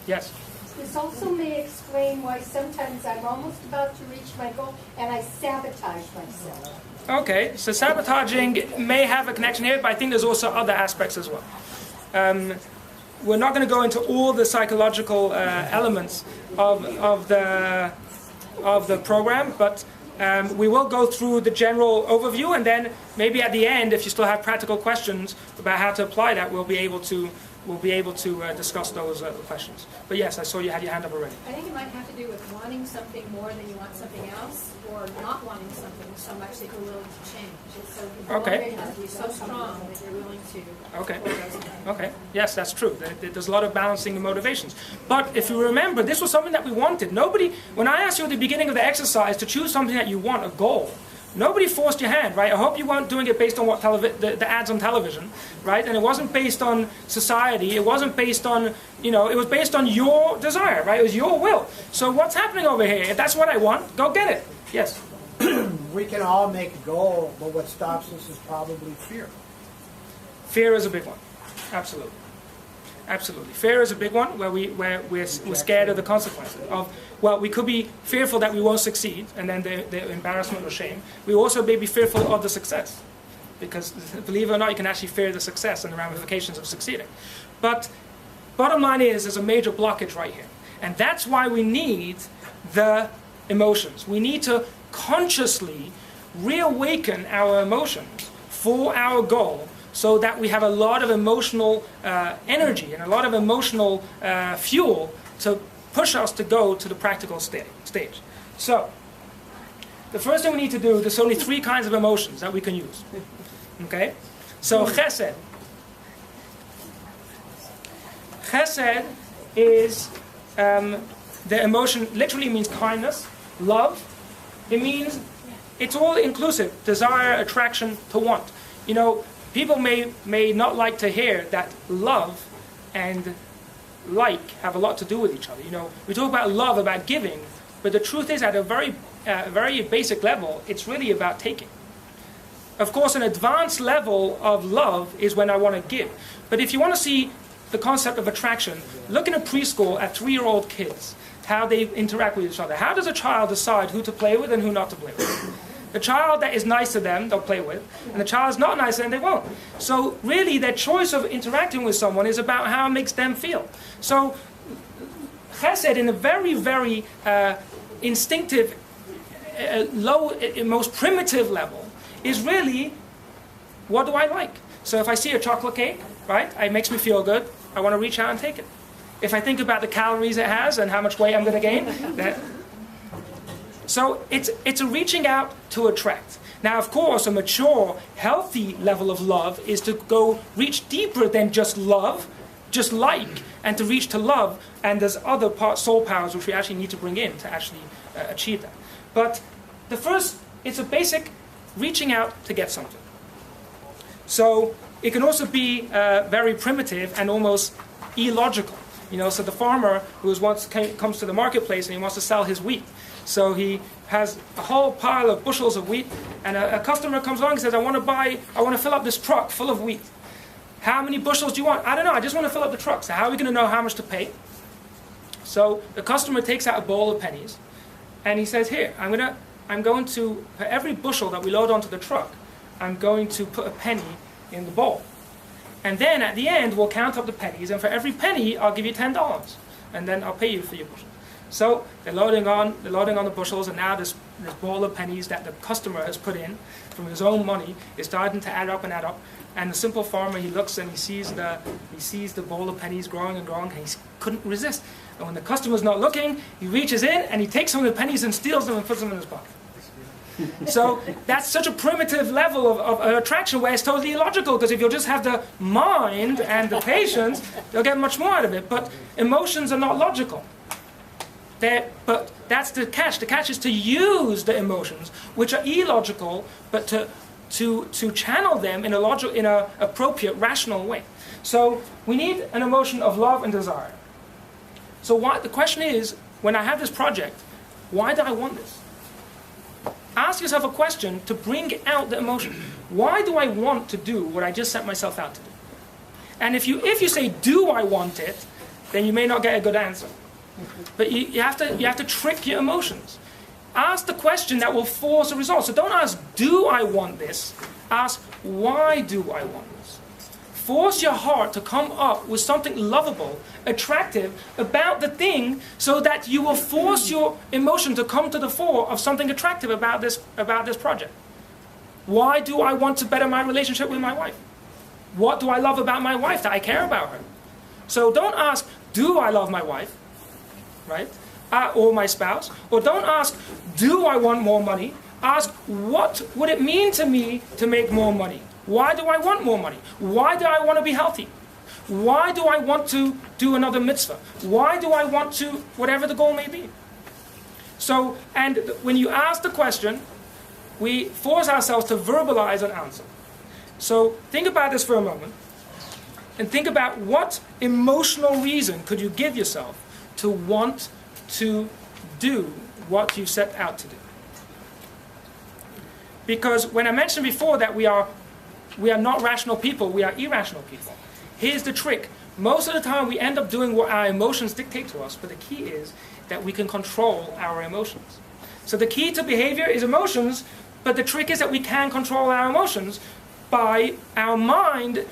Yes. This also may explain why sometimes I'm almost about to reach my goal and I sabotage myself. Okay, so sabotaging may have a connection here, but I think there's also other aspects as well. We're not going to go into all the psychological elements of the program, but we will go through the general overview, and then maybe at the end, if you still have practical questions about how to apply that, we'll be able to discuss those questions. But yes, I saw you had your hand up already. I think it might have to do with wanting something more than you want something else, or not wanting something so much that you're willing to change. So the Okay. motivation has to be so strong that you're willing to Okay. forego something. Okay. Yes, that's true. There's a lot of balancing the motivations. But if you remember, this was something that we wanted. When I asked you at the beginning of the exercise to choose something that you want, a goal, nobody forced your hand, right? I hope you weren't doing it based on what the ads on television, right? And it wasn't based on society. It wasn't based on, it was based on your desire, right? It was your will. So what's happening over here? If that's what I want, go get it. Yes. We can all make a goal, but what stops us is probably fear. Fear is a big one. Absolutely. Absolutely. Fear is a big one where we're scared of the consequences of, well, we could be fearful that we won't succeed and then the embarrassment or shame. We also may be fearful of the success because, believe it or not, you can actually fear the success and the ramifications of succeeding. But bottom line is there's a major blockage right here. And that's why we need the emotions. We need to consciously reawaken our emotions for our goal, so that we have a lot of emotional energy and a lot of emotional fuel to push us to go to the practical stage. So, the first thing we need to do, there's only 3 kinds of emotions that we can use. Okay? So, chesed. Chesed is the emotion, literally means kindness, love. It means, it's all inclusive, desire, attraction, to want. People may not like to hear that love and like have a lot to do with each other. We talk about love, about giving, but the truth is at a very basic level, it's really about taking. Of course, an advanced level of love is when I want to give. But if you want to see the concept of attraction, look in a preschool at 3-year-old kids, how they interact with each other. How does a child decide who to play with and who not to play with? The child that is nice to them, they'll play with, and the child is not nice to them, they won't. So really, their choice of interacting with someone is about how it makes them feel. So chesed, in a very, very instinctive, low, most primitive level, is really, what do I like? So if I see a chocolate cake, right, it makes me feel good, I want to reach out and take it. If I think about the calories it has and how much weight I'm going to gain, so it's a reaching out to attract. Now, of course, a mature, healthy level of love is to go reach deeper than just love, just like, and to reach to love. And there's other soul powers which we actually need to bring in to actually achieve that. But the first, it's a basic reaching out to get something. So it can also be very primitive and almost illogical. So the farmer who comes to the marketplace and he wants to sell his wheat. So he has a whole pile of bushels of wheat, and a customer comes along and says, I want to fill up this truck full of wheat. How many bushels do you want? I don't know, I just want to fill up the truck. So how are we going to know how much to pay? So the customer takes out a bowl of pennies, and he says, here, I'm going to, for every bushel that we load onto the truck, I'm going to put a penny in the bowl. And then at the end, we'll count up the pennies, and for every penny, I'll give you $10, and then I'll pay you for your bushel. So they're loading on the bushels, and now this bowl of pennies that the customer has put in from his own money is starting to add up and add up. And the simple farmer, he looks and he sees the bowl of pennies growing and growing, and he couldn't resist. And when the customer's not looking, he reaches in and he takes some of the pennies and steals them and puts them in his pocket. So that's such a primitive level of attraction where it's totally illogical, because if you'll just have the mind and the patience, you'll get much more out of it. But emotions are not logical. But that's the catch. The catch is to use the emotions, which are illogical, but to channel them in a appropriate, rational way. So we need an emotion of love and desire. So the question is, when I have this project, why do I want this? Ask yourself a question to bring out the emotion. Why do I want to do what I just set myself out to do? And if you say, do I want it, then you may not get a good answer. But you have to trick your emotions. Ask the question that will force a result. So don't ask, do I want this? Ask, why do I want this? Force your heart to come up with something lovable, attractive about the thing, so that you will force your emotion to come to the fore of something attractive about this project. Why do I want to better my relationship with my wife? What do I love about my wife that I care about her? So don't ask, do I love my wife? Right? Or my spouse. Or don't ask, do I want more money? Ask, what would it mean to me to make more money? Why do I want more money? Why do I want to be healthy? Why do I want to do another mitzvah? Why do I want to, whatever the goal may be? So, and when you ask the question, we force ourselves to verbalize an answer. So think about this for a moment, and think about what emotional reason could you give yourself to want to do what you set out to do. Because when I mentioned before that we are not rational people, we are irrational people. Here's the trick. Most of the time we end up doing what our emotions dictate to us, but the key is that we can control our emotions. So the key to behavior is emotions, but the trick is that we can control our emotions by our mind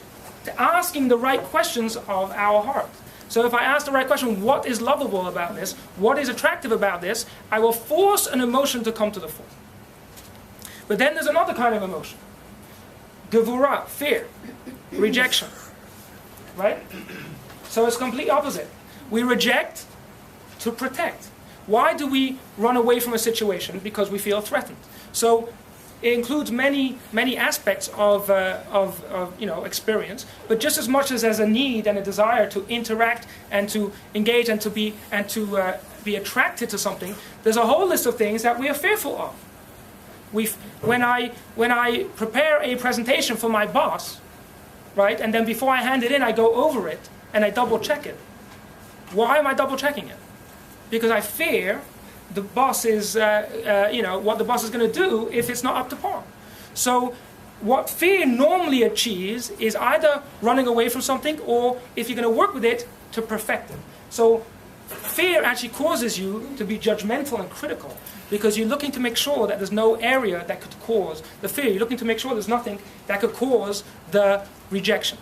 asking the right questions of our heart. So if I ask the right question, what is lovable about this? What is attractive about this? I will force an emotion to come to the fore. But then there's another kind of emotion. Gevurah, fear, rejection. Right? So it's complete opposite. We reject to protect. Why do we run away from a situation? Because we feel threatened. So it includes many aspects of experience, but just as much as a need and a desire to interact and to engage and to be attracted to something, there's a whole list of things that we are fearful of. When I prepare a presentation for my boss, right, and then before I hand it in, I go over it and I double check it. Why am I double checking it? Because I fear the boss is, what the boss is going to do if it's not up to par. So what fear normally achieves is either running away from something, or if you're going to work with it, to perfect it. So fear actually causes you to be judgmental and critical, because you're looking to make sure that there's no area that could cause the fear. You're looking to make sure there's nothing that could cause the rejection.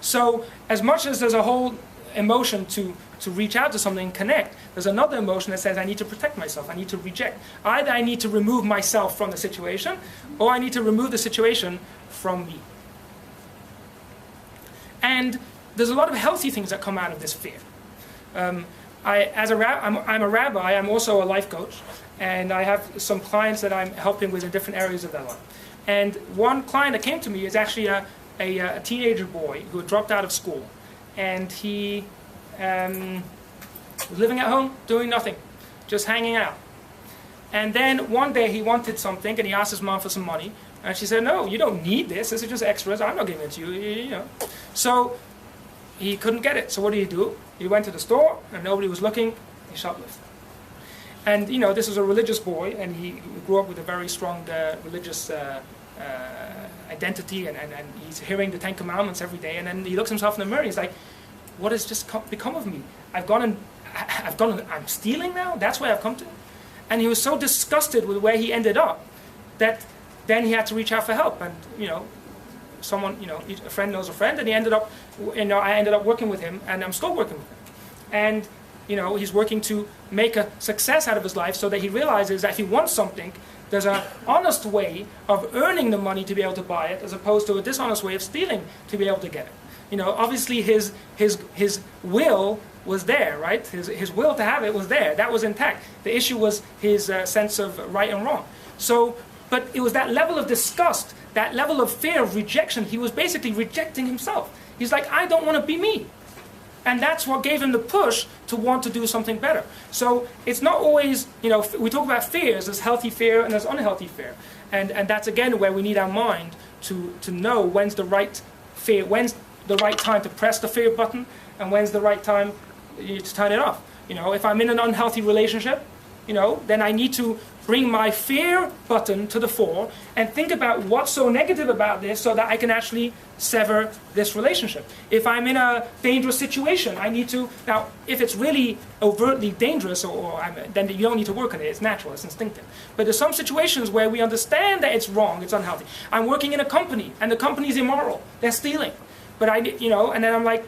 So as much as there's a whole emotion to reach out to something and connect, there's another emotion that says I need to protect myself, I need to reject. Either I need to remove myself from the situation, or I need to remove the situation from me. And there's a lot of healthy things that come out of this fear. I'm a rabbi, I'm also a life coach, and I have some clients that I'm helping with in different areas of their life. And one client that came to me is actually a teenager boy who had dropped out of school. And he was living at home, doing nothing, just hanging out. And then one day he wanted something, and he asked his mom for some money. And she said, no, you don't need this. This is just extras. I'm not giving it to you. So he couldn't get it. So what did he do? He went to the store, and nobody was looking. He shoplifted. And, this was a religious boy, and he grew up with a very strong religious identity, and he's hearing the Ten Commandments every day. And then he looks himself in the mirror, and he's like, what has just become of me? I'm stealing now? That's where I've come to? And he was so disgusted with where he ended up that then he had to reach out for help. And, a friend knows a friend, and he ended up, I ended up working with him, and I'm still working with him. And, he's working to make a success out of his life, so that he realizes that if he wants something, there's an honest way of earning the money to be able to buy it, as opposed to a dishonest way of stealing to be able to get it. Obviously his will was there, right? His will to have it was there. That was intact. The issue was his sense of right and wrong. So, but it was that level of disgust, that level of fear of rejection. He was basically rejecting himself. He's like, I don't want to be me. And that's what gave him the push to want to do something better. So it's not always, we talk about fears, there's healthy fear and there's unhealthy fear. And that's again where we need our mind to know when's the right fear, when's the right time to press the fear button, and when's the right time to turn it off. If I'm in an unhealthy relationship, then I need to bring my fear button to the fore and think about what's so negative about this so that I can actually sever this relationship. If I'm in a dangerous situation, I need to, now if it's really overtly dangerous then you don't need to work on it, it's natural, it's instinctive. But there's some situations where we understand that it's wrong, it's unhealthy. I'm working in a company and the company's immoral, they're stealing. But and then I'm like,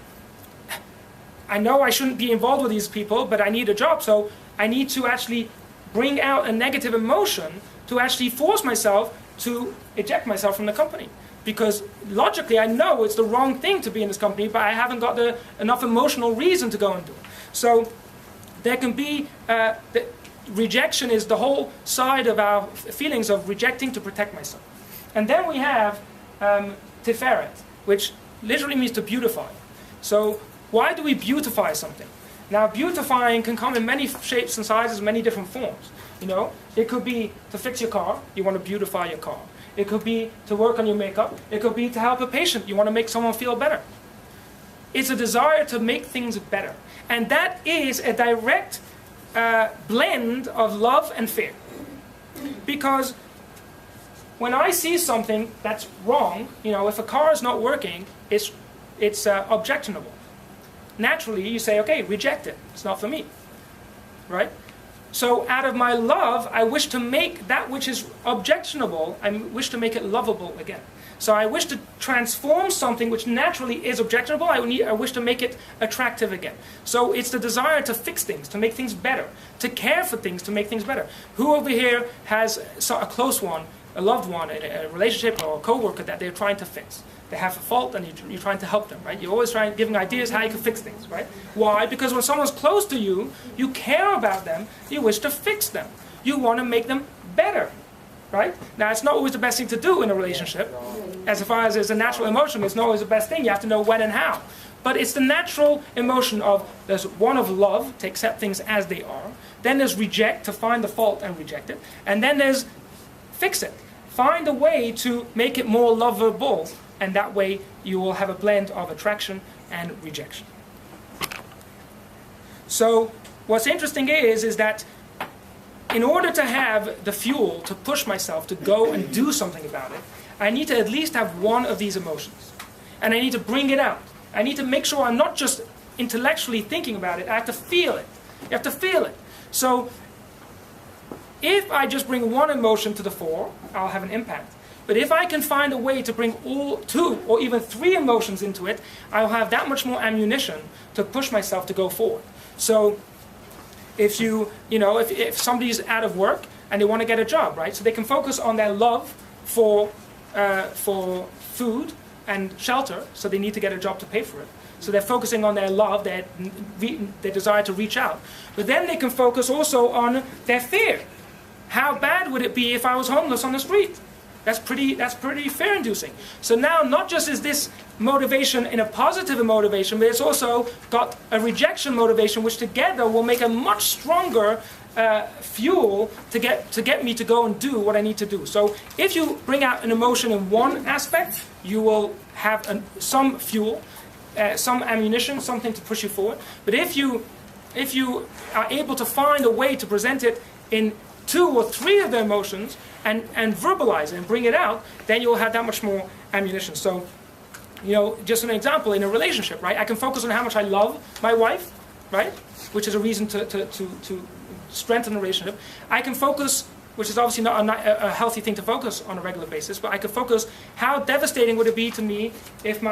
I know I shouldn't be involved with these people, but I need a job, so I need to actually bring out a negative emotion to actually force myself to eject myself from the company. Because logically I know it's the wrong thing to be in this company, but I haven't got enough emotional reason to go and do it. So there can be, rejection is the whole side of our feelings of rejecting to protect myself. And then we have tiferet, which literally means to beautify. So why do we beautify something? Now, beautifying can come in many shapes and sizes, many different forms. It could be to fix your car, you want to beautify your car. It could be to work on your makeup. It could be to help a patient, you want to make someone feel better. It's a desire to make things better. And that is a direct blend of love and fear. Because when I see something that's wrong, if a car is not working, it's objectionable. Naturally, you say, okay, reject it. It's not for me, right? So out of my love, I wish to make that which is objectionable, I wish to make it lovable again. So I wish to transform something which naturally is objectionable, I wish to make it attractive again. So it's the desire to fix things, to make things better, to care for things, to make things better. Who over here has a close one, a loved one, a relationship or a co-worker that they're trying to fix? They have a fault and you're trying to help them, right? You're always giving ideas how you can fix things, right? Why? Because when someone's close to you, you care about them, you wish to fix them. You want to make them better, right? Now, it's not always the best thing to do in a relationship. As far as it's a natural emotion, it's not always the best thing. You have to know when and how. But it's the natural emotion of, there's one of love, to accept things as they are. Then there's reject, to find the fault and reject it. And then there's fix it. Find a way to make it more lovable. And that way you will have a blend of attraction and rejection. So what's interesting is that in order to have the fuel to push myself to go and do something about it, I need to at least have one of these emotions. And I need to bring it out. I need to make sure I'm not just intellectually thinking about it, I have to feel it. You have to feel it. So if I just bring one emotion to the fore, I'll have an impact. But if I can find a way to bring all 2 or even 3 emotions into it, I'll have that much more ammunition to push myself to go forward. So if if somebody's out of work and they want to get a job, right? So they can focus on their love for food and shelter, so they need to get a job to pay for it. So they're focusing on their love, their desire to reach out. But then they can focus also on their fear. How bad would it be if I was homeless on the street? That's pretty fear-inducing. So now, not just is this motivation in a positive motivation, but it's also got a rejection motivation, which together will make a much stronger fuel to get me to go and do what I need to do. So if you bring out an emotion in one aspect, you will have some fuel, some ammunition, something to push you forward. But if you are able to find a way to present it in 2 or 3 of the emotions and verbalize it and bring it out, then you'll have that much more ammunition. So, just an example, in a relationship, right? I can focus on how much I love my wife, right? Which is a reason to strengthen the relationship. I can focus, which is obviously not a healthy thing to focus on a regular basis, but I can focus how devastating would it be to me if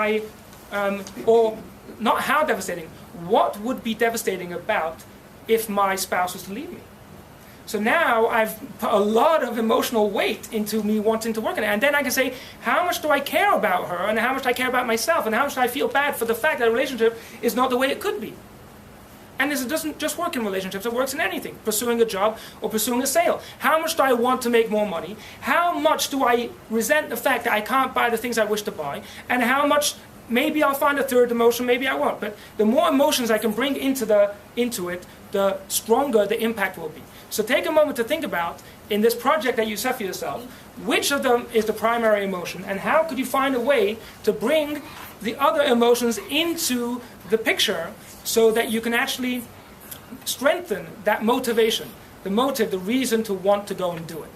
or not how devastating, what would be devastating about if my spouse was to leave me? So now I've put a lot of emotional weight into me wanting to work on it. And then I can say, how much do I care about her, and how much do I care about myself, and how much do I feel bad for the fact that a relationship is not the way it could be. And this doesn't just work in relationships, it works in anything. Pursuing a job or pursuing a sale. How much do I want to make more money? How much do I resent the fact that I can't buy the things I wish to buy? And how much maybe I'll find a third emotion, maybe I won't. But the more emotions I can bring into it, the stronger the impact will be. So take a moment to think about, in this project that you set for yourself, which of them is the primary emotion, and how could you find a way to bring the other emotions into the picture so that you can actually strengthen that motivation, the motive, the reason to want to go and do it.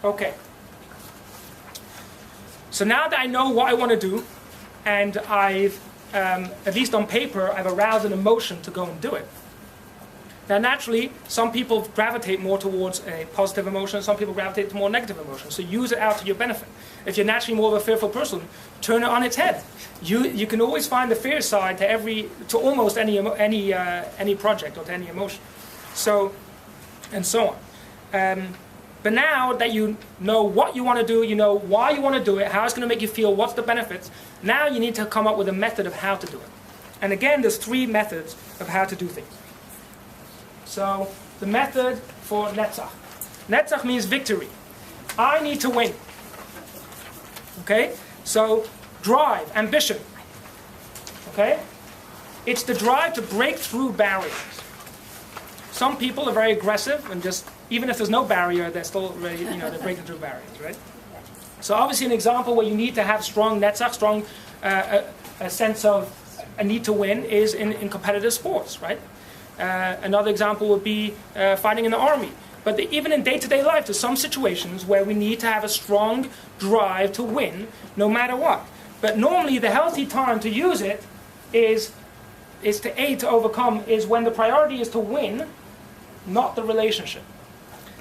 Okay. So now that I know what I want to do, and I've, at least on paper, I've aroused an emotion to go and do it. Now naturally, some people gravitate more towards a positive emotion, some people gravitate to more negative emotions. So use it out to your benefit. If you're naturally more of a fearful person, turn it on its head. You can always find the fear side to almost any project or to any emotion. So, and so on. But now that you know what you want to do, you know why you want to do it, how it's going to make you feel, what's the benefits, now you need to come up with a method of how to do it. And again, there's 3 methods of how to do things. So, the method for Netzach. Netzach means victory. I need to win. Okay? So, drive, ambition. Okay? It's the drive to break through barriers. Some people are very aggressive and just, even if there's no barrier, they're still ready, they're breaking through barriers, right? So obviously an example where you need to have strong netzach, strong a sense of a need to win is in competitive sports, right? Another example would be fighting in the army. But even in day-to-day life, there's some situations where we need to have a strong drive to win, no matter what. But normally the healthy time to use it is to overcome, is when the priority is to win, not the relationship.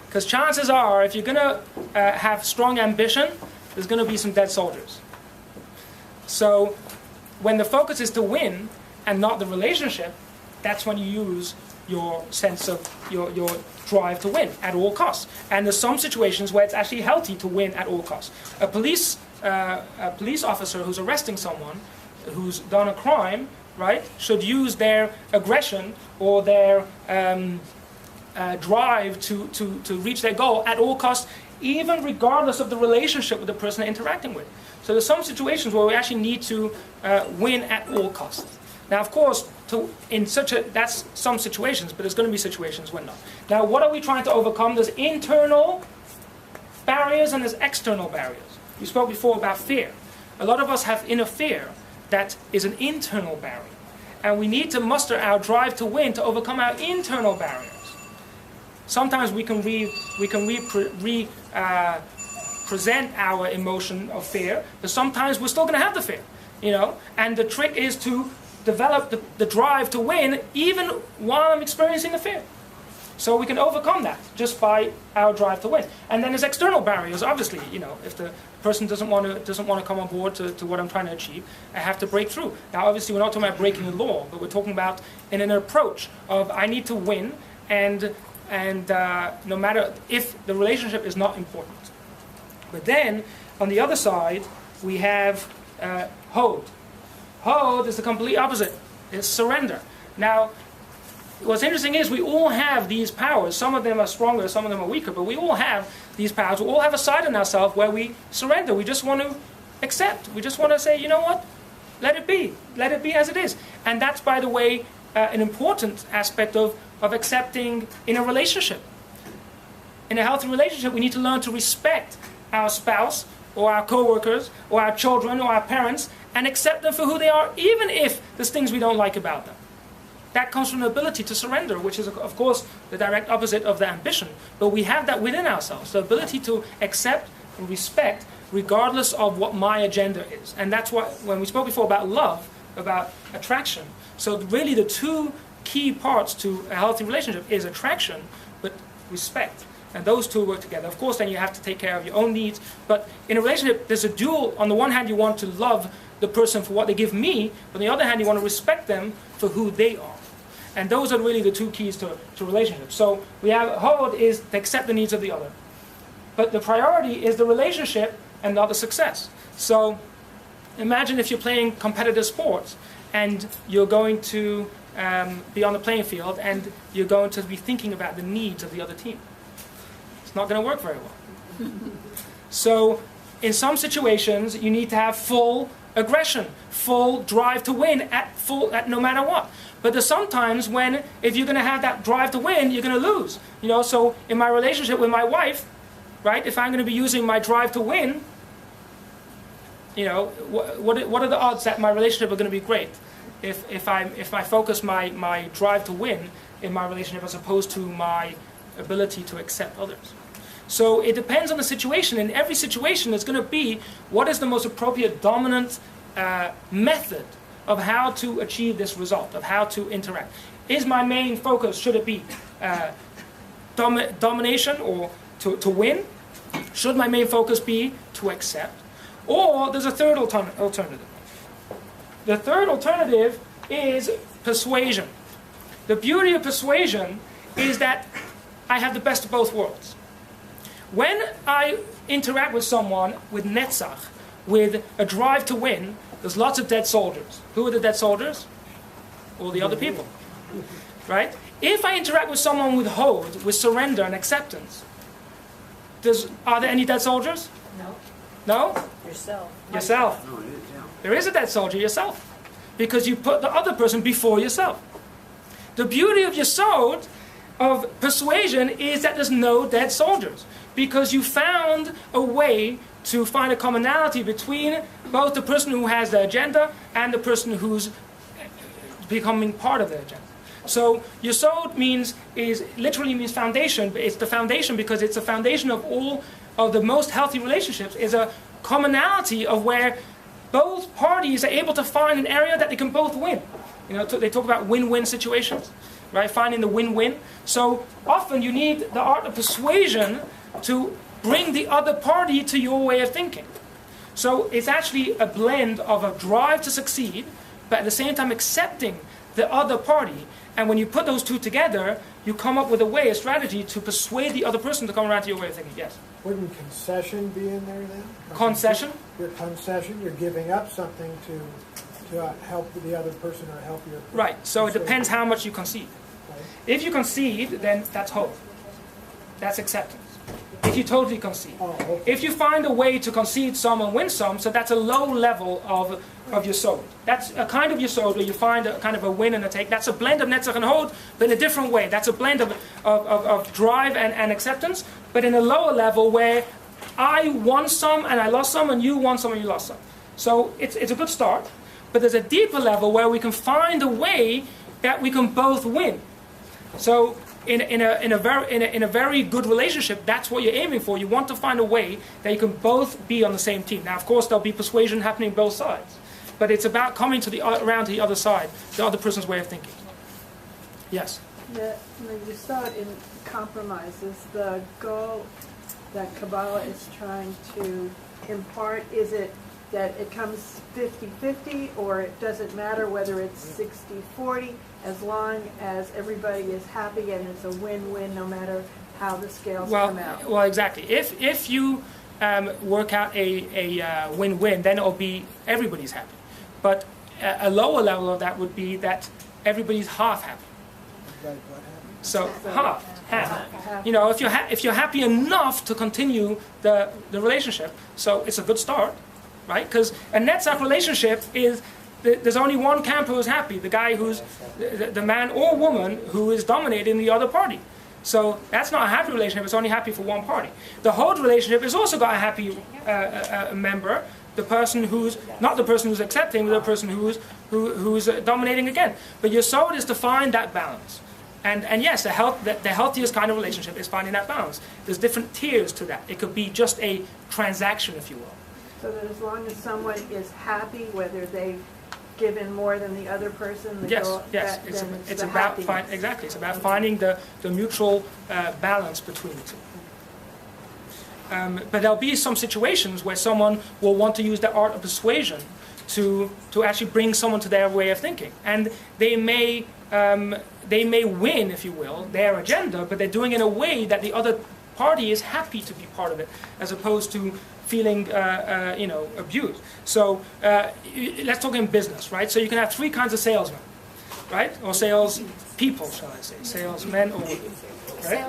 Because chances are, if you're going to have strong ambition, there's going to be some dead soldiers. So when the focus is to win and not the relationship, that's when you use your sense of your drive to win at all costs. And there's some situations where it's actually healthy to win at all costs. A police officer who's arresting someone who's done a crime, right, should use their aggression or their drive to reach their goal at all costs, even regardless of the relationship with the person they're interacting with. So there's some situations where we actually need to win at all costs. Now, of course, that's some situations, but there's going to be situations when not. Now, what are we trying to overcome? There's internal barriers and there's external barriers. We spoke before about fear. A lot of us have inner fear that is an internal barrier. And we need to muster our drive to win to overcome our internal barriers. Sometimes we can present our emotion of fear, but sometimes we're still going to have the fear, And the trick is to develop the drive to win even while I'm experiencing the fear. So we can overcome that just by our drive to win. And then there's external barriers, obviously. If the person doesn't want to come on board to what I'm trying to achieve, I have to break through. Now, obviously, we're not talking about breaking the law, but we're talking about in an approach of I need to win, and no matter if the relationship is not important. But then on the other side, we have Hod. Hod is the complete opposite. It's surrender. Now, what's interesting is we all have these powers. Some of them are stronger, some of them are weaker, but we all have these powers. We all have a side in ourselves where we surrender. We just want to accept. We just want to say, you know what? Let it be. Let it be as it is. And that's, by the way, an important aspect of accepting in a relationship. In a healthy relationship, we need to learn to respect our spouse or our co-workers or our children or our parents and accept them for who they are, even if there's things we don't like about them. That comes from the ability to surrender, which is, of course, the direct opposite of the ambition. But we have that within ourselves, the ability to accept and respect regardless of what my agenda is. And that's why, when we spoke before about love, about attraction, so really the 2 key parts to a healthy relationship is attraction, but respect. And those 2 work together. Of course, then you have to take care of your own needs. But in a relationship, there's a dual. On the one hand, you want to love the person for what they give me. But on the other hand, you want to respect them for who they are. And those are really the two keys to relationships. So we have hold is to accept the needs of the other. But the priority is the relationship and not the success. So imagine if you're playing competitive sports and you're going to be on the playing field and you're going to be thinking about the needs of the other team. It's not going to work very well. So in some situations, you need to have full aggression, full drive to win at no matter what. But there's sometimes when, if you're going to have that drive to win, you're going to lose. So in my relationship with my wife, right, if I'm going to be using my drive to win, what are the odds that my relationship are going to be great if I focus my drive to win in my relationship as opposed to my ability to accept others? So it depends on the situation. In every situation, it's going to be what is the most appropriate dominant method of how to achieve this result, of how to interact. Is my main focus, should it be domination or to win? Should my main focus be to accept? Or there's a third alternative. The third alternative is persuasion. The beauty of persuasion is that I have the best of both worlds. When I interact with someone with netzach, with a drive to win, there's lots of dead soldiers. Who are the dead soldiers? All the other people, right? If I interact with someone with hod, with surrender and acceptance, are there any dead soldiers? No. No? Yourself. Yourself. There is a dead soldier, yourself. Because you put the other person before yourself. The beauty of Yesod, of persuasion, is that there's no dead soldiers. Because you found a way to find a commonality between both the person who has the agenda and the person who's becoming part of the agenda. So Yesod literally means foundation, but it's the foundation because it's a foundation of all of the most healthy relationships, is a commonality of where both parties are able to find an area that they can both win. They talk about win-win situations, right? Finding the win-win. So often you need the art of persuasion to bring the other party to your way of thinking. So it's actually a blend of a drive to succeed, but at the same time accepting the other party. And when you put those two together, you come up with a strategy to persuade the other person to come around to your way of thinking. Yes? Wouldn't concession be in there then? Concession? Your concession, you're giving up something to help the other person or help your... Right, so it depends how much you concede. Right. If you concede, then that's hope. That's acceptance. If you totally concede. Oh, okay. If you find a way to concede some and win some, so that's a low level of Yesod. That's a kind of Yesod where you find a kind of a win and a take. That's a blend of Netzach and Hod, but in a different way. That's a blend of drive and acceptance, but in a lower level where I won some and I lost some, and you won some and you lost some. So it's a good start, but there's a deeper level where we can find a way that we can both win. So in a very good relationship, that's what you're aiming for. You want to find a way that you can both be on the same team. Now, of course, there'll be persuasion happening both sides, but it's about coming around to the other side, the other person's way of thinking. Yes. You saw it in compromises. The goal that Kabbalah is trying to impart, is it that it comes 50-50, or it doesn't matter whether it's 60-40, as long as everybody is happy and it's a win-win no matter how the scales come out? Well, exactly. If you work out a win-win, then it'll be everybody's happy. But a lower level of that would be that everybody's half happy. Like what happened? So half. If you're happy enough to continue the relationship, so it's a good start, right? Because a Netzach relationship is there's only one camper who's happy, the guy who's the man or woman who is dominating the other party. So that's not a happy relationship, it's only happy for one party. The Hod relationship has also got a happy member, the person who's not the person who's accepting, but the person who's dominating again. But Yesod is to find that balance. And yes, the healthiest kind of relationship is finding that balance. There's different tiers to that. It could be just a transaction, if you will. So that as long as someone is happy, whether they've given more than the other person, yes. It's about exactly. It's about finding the mutual balance between the two. But there'll be some situations where someone will want to use the art of persuasion to actually bring someone to their way of thinking. And they may win, if you will, their agenda, but they're doing it in a way that the other party is happy to be part of it, as opposed to feeling abused. So let's talk in business, right? So you can have three kinds of salesmen, right? Or sales people, shall I say? Salesmen or women, right?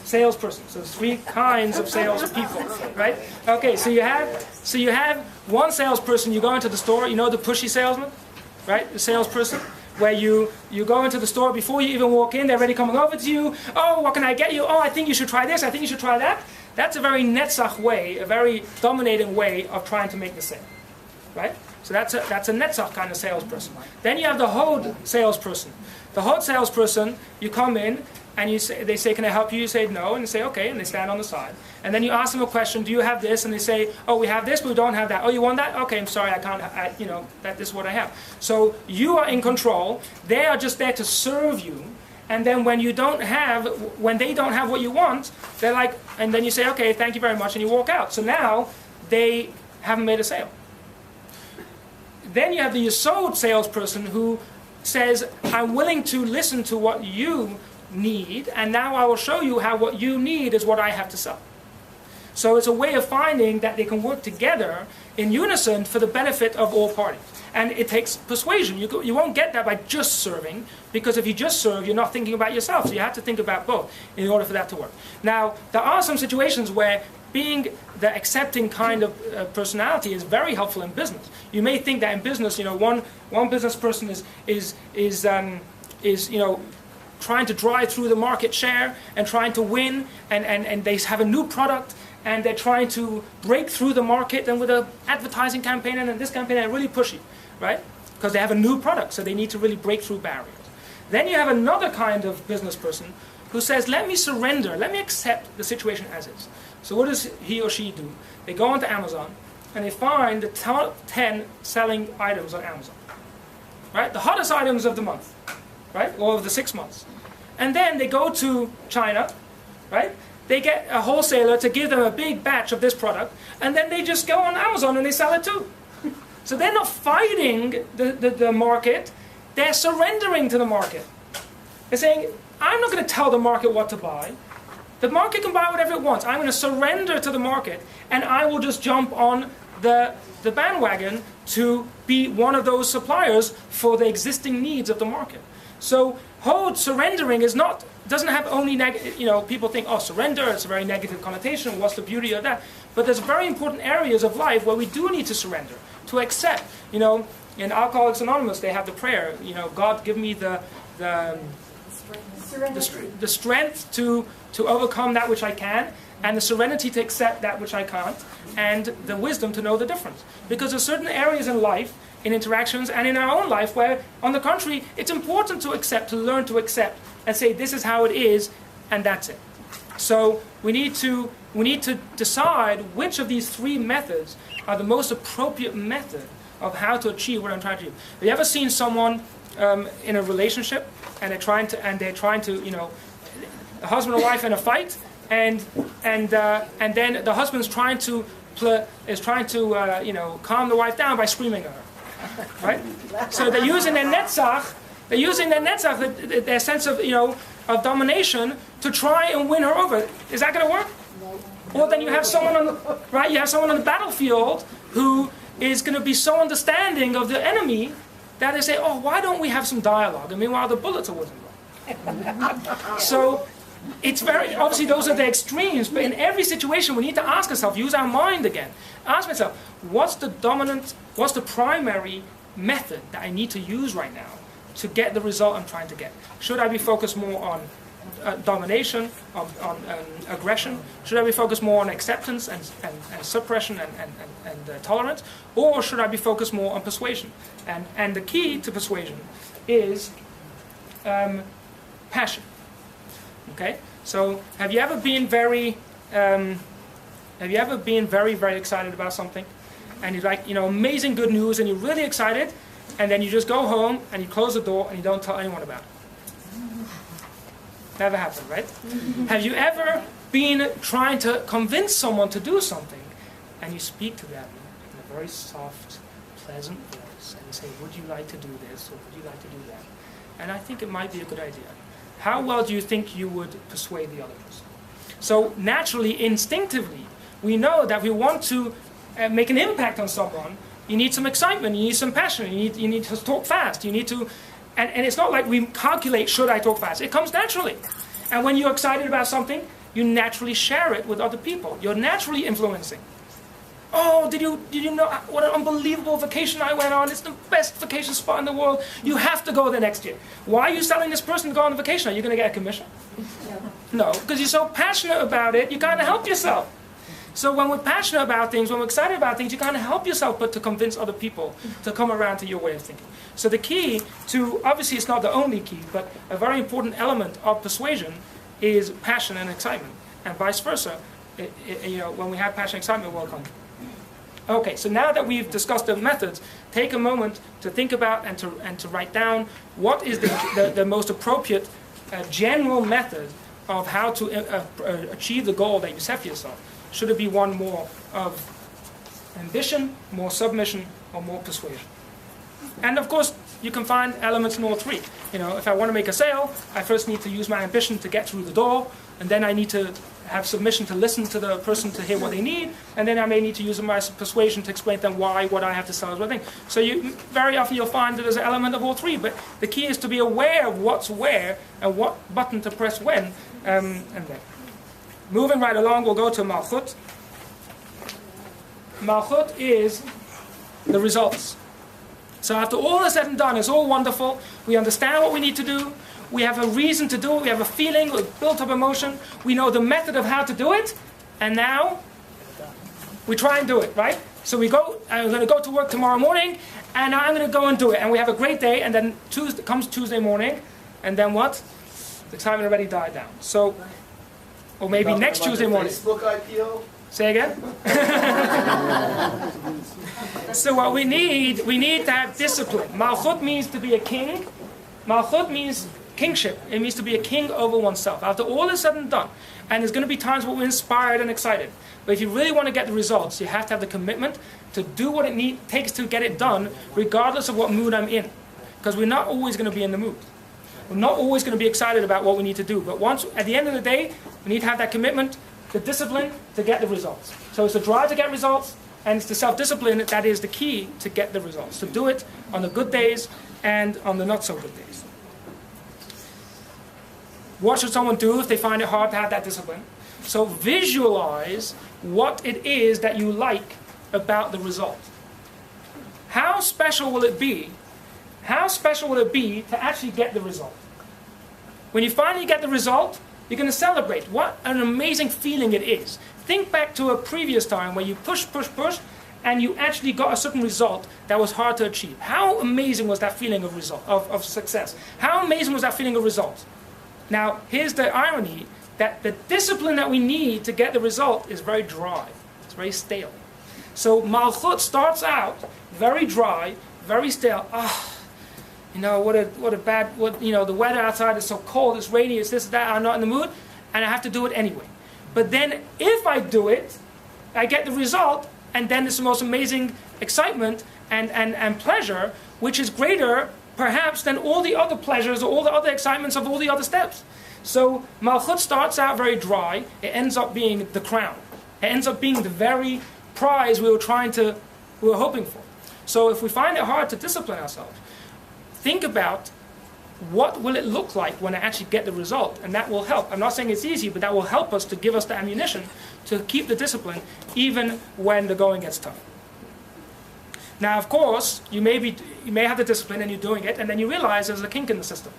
Salesperson. So three kinds of salespeople, right? Okay, so you have one salesperson. You go into the store. You know the pushy salesman, right? The salesperson, where you go into the store before you even walk in. They're already coming over to you. Oh, what can I get you? Oh, I think you should try this. I think you should try that. That's a very netzach way, a very dominating way of trying to make the sale, right? So that's a netzach kind of salesperson. Then you have the hod salesperson. The hod salesperson, you come in and they say, can I help you? You say no, and you say okay, and they stand on the side. And then you ask them a question, do you have this? And they say, oh, we have this, but we don't have that. Oh, you want that? Okay, I'm sorry, I can't. This is what I have. So you are in control. They are just there to serve you. And then when they don't have what you want, they're like, and then you say, okay, thank you very much, and you walk out. So now they haven't made a sale. Then you have the Yesod salesperson who says, I'm willing to listen to what you need, and now I will show you how what you need is what I have to sell. So it's a way of finding that they can work together in unison for the benefit of all parties. And it takes persuasion. You won't get that by just serving, because if you just serve, you're not thinking about yourself. So you have to think about both in order for that to work. Now, there are some situations where being the accepting kind of personality is very helpful in business. You may think that in business, one business person is trying to drive through the market share and trying to win, and they have a new product, and they're trying to break through the market, and with an advertising campaign and this campaign, they're really pushy, right? Because they have a new product, so they need to really break through barriers. Then you have another kind of business person who says, let me surrender, let me accept the situation as is. So what does he or she do? They go onto Amazon, and they find the top 10 selling items on Amazon, right? The hottest items of the month, right? Or of the 6 months. And then they go to China, right? They get a wholesaler to give them a big batch of this product, and then they just go on Amazon and they sell it too. So they're not fighting the market, they're surrendering to the market. They're saying, I'm not going to tell the market what to buy. The market can buy whatever it wants. I'm going to surrender to the market, and I will just jump on the bandwagon to be one of those suppliers for the existing needs of the market. So hod surrendering doesn't have only people think, oh, surrender, it's a very negative connotation, what's the beauty of that? But there's very important areas of life where we do need to surrender, to accept. In Alcoholics Anonymous, they have the prayer, God, give me the strength to overcome that which I can, and the serenity to accept that which I can't, and the wisdom to know the difference. Because there's certain areas in life, in interactions, and in our own life where, on the contrary, it's important to accept, to learn to accept, and say this is how it is, and that's it. So we need to decide which of these three methods are the most appropriate method of how to achieve what I'm trying to do. Have you ever seen someone in a relationship, and they're trying to, a husband and wife in a fight, and then the husband's trying to calm the wife down by screaming at her, right? So they're using their netzach, their sense of domination to try and win her over. Is that going to work? No. Or then you have someone on the battlefield who is going to be so understanding of the enemy that they say, oh, why don't we have some dialogue? And meanwhile, the bullets are whizzing by. So it's very, obviously those are the extremes, but in every situation we need to ask ourselves, use our mind again. Ask myself, what's the primary method that I need to use right now to get the result I'm trying to get? Should I be focused more on domination, on aggression? Should I be focused more on acceptance and suppression and tolerance? Or should I be focused more on persuasion? And the key to persuasion is passion. Okay? So have you ever been very very excited about something? And you're like, amazing good news, and you're really excited, and then you just go home and you close the door and you don't tell anyone about it. Never happened, right? Have you ever been trying to convince someone to do something, and you speak to them in a very soft, pleasant voice and say, would you like to do this or would you like to do that? And I think it might be a good idea. How well do you think you would persuade the other person? So naturally, instinctively, we know that we want to make an impact on someone. You need some excitement, you need some passion, you need to talk fast, you need to, and it's not like we calculate, should I talk fast? It comes naturally. And when you're excited about something, you naturally share it with other people. You're naturally influencing. Oh, did you know what an unbelievable vacation I went on? It's the best vacation spot in the world. You have to go there next year. Why are you telling this person to go on a vacation? Are you going to get a commission? No, because you're so passionate about it, you kind of help yourself. So when we're passionate about things, when we're excited about things, you kind of help yourself, but to convince other people to come around to your way of thinking. So the key to, obviously it's not the only key, but a very important element of persuasion is passion and excitement. And vice versa, when we have passion and excitement, we'll come. Okay, so now that we've discussed the methods, take a moment to think about and to write down what is the most appropriate general method of how to achieve the goal that you set for yourself. Should it be one more of ambition, more submission, or more persuasion? And of course, you can find elements in all three. If I want to make a sale, I first need to use my ambition to get through the door, and then I need to have submission to listen to the person to hear what they need, and then I may need to use my persuasion to explain to them why what I have to sell is what I think. So very often you'll find that there's an element of all three, but the key is to be aware of what's where and what button to press when, and then. Moving right along, we'll go to Malchut. Malchut is the results. So after all is said and done, it's all wonderful. We understand what we need to do. We have a reason to do it. We have a feeling. We've built up emotion. We know the method of how to do it. And now we try and do it, right? So we go, I'm going to go to work tomorrow morning, and I'm going to go and do it. And we have a great day, and then comes Tuesday morning, and then what? The excitement already died down. So, or maybe next Tuesday morning. Facebook IPO? Say again? So what we need to have discipline. Malchut means to be a king. Malchut means kingship. It means to be a king over oneself. After all is said and done, and there's going to be times when we're inspired and excited, but if you really want to get the results, you have to have the commitment to do what it takes to get it done, regardless of what mood I'm in. Because we're not always going to be in the mood. We're not always going to be excited about what we need to do. But at the end of the day, we need to have that commitment, the discipline to get the results. So it's the drive to get results, and it's the self-discipline that is the key to get the results. To do it on the good days and on the not so good days. What should someone do if they find it hard to have that discipline? So visualize what it is that you like about the result. How special will it be? How special will it be to actually get the result? When you finally get the result, you're going to celebrate. What an amazing feeling it is. Think back to a previous time where you push, and you actually got a certain result that was hard to achieve. How amazing was that feeling of success? How amazing was that feeling of result? Now, here's the irony, that the discipline that we need to get the result is very dry. It's very stale. So Malchut starts out very dry, very stale. The weather outside is so cold, it's rainy, it's this, that, I'm not in the mood, and I have to do it anyway. But then if I do it, I get the result, and then it's the most amazing excitement and pleasure, which is greater perhaps than all the other pleasures or all the other excitements of all the other steps. So Malchut starts out very dry, it ends up being the crown. It ends up being the very prize we were hoping for. So if we find it hard to discipline ourselves, think about what will it look like when I actually get the result, and that will help. I'm not saying it's easy, but that will help us to give us the ammunition to keep the discipline even when the going gets tough. Now, of course, you may have the discipline and you're doing it, and then you realize there's a kink in the system,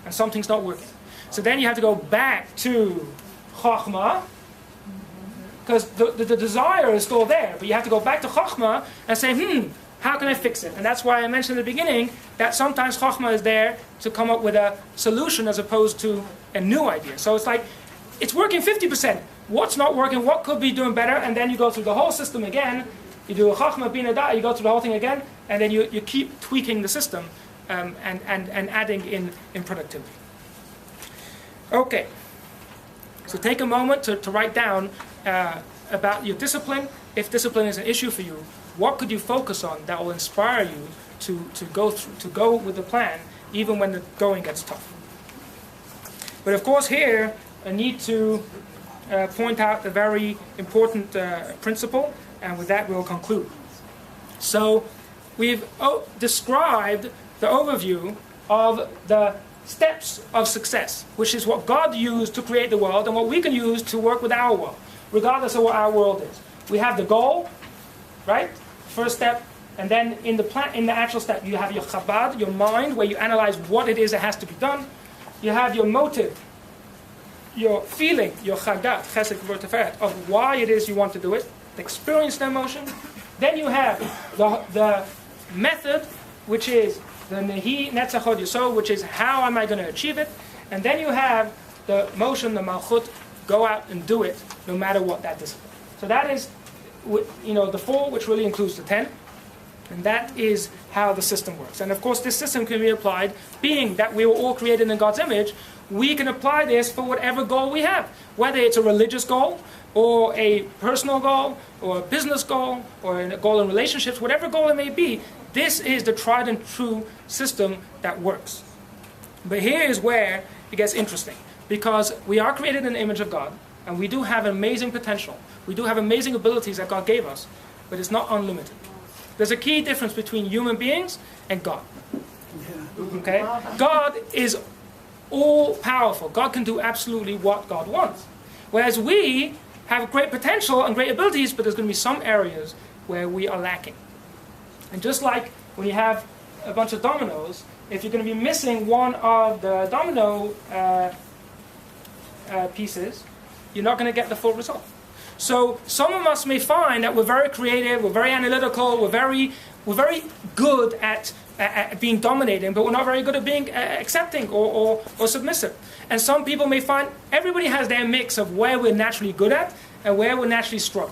and something's not working. So then you have to go back to Chachma, because the desire is still there, but you have to go back to Chachma and say, how can I fix it? And that's why I mentioned at the beginning that sometimes Chachma is there to come up with a solution as opposed to a new idea. So it's like, it's working 50%. What's not working? What could be doing better? And then you go through the whole system again. You do a Chachma Bina Da, you go through the whole thing again, and then you keep tweaking the system and adding in productivity. Okay. So take a moment to write down about your discipline, if discipline is an issue for you, What could you focus on that will inspire you to go with the plan, even when the going gets tough? But of course, here I need to point out a very important principle, and with that we'll conclude. So we've described the overview of the steps of success, which is what God used to create the world and what we can use to work with our world, regardless of what our world is. We have the goal, right? First step, and then in the actual step, you have your chabad, your mind, where you analyze what it is that has to be done. You have your motive, your feeling, your chagat, chesed, kavod, tiferet, of why it is you want to do it, experience the emotion. Then you have the method, which is the nehi netzach hod yesod, which is how am I going to achieve it. And then you have the motion, the malchut, go out and do it, no matter what that discipline. So that is, the 4, which really includes the 10. And that is how the system works. And of course, this system can be applied, being that we were all created in God's image, we can apply this for whatever goal we have. Whether it's a religious goal, or a personal goal, or a business goal, or a goal in relationships, whatever goal it may be, this is the tried and true system that works. But here is where it gets interesting. Because we are created in the image of God, and we do have amazing potential. We do have amazing abilities that God gave us, but it's not unlimited. There's a key difference between human beings and God. Okay? God is all-powerful. God can do absolutely what God wants. Whereas we have great potential and great abilities, but there's going to be some areas where we are lacking. And just like when you have a bunch of dominoes, if you're going to be missing one of the domino pieces, you're not going to get the full result. So some of us may find that we're very creative, we're very analytical, we're very good at being dominating, but we're not very good at being accepting or submissive. And some people may find everybody has their mix of where we're naturally good at and where we're naturally strong.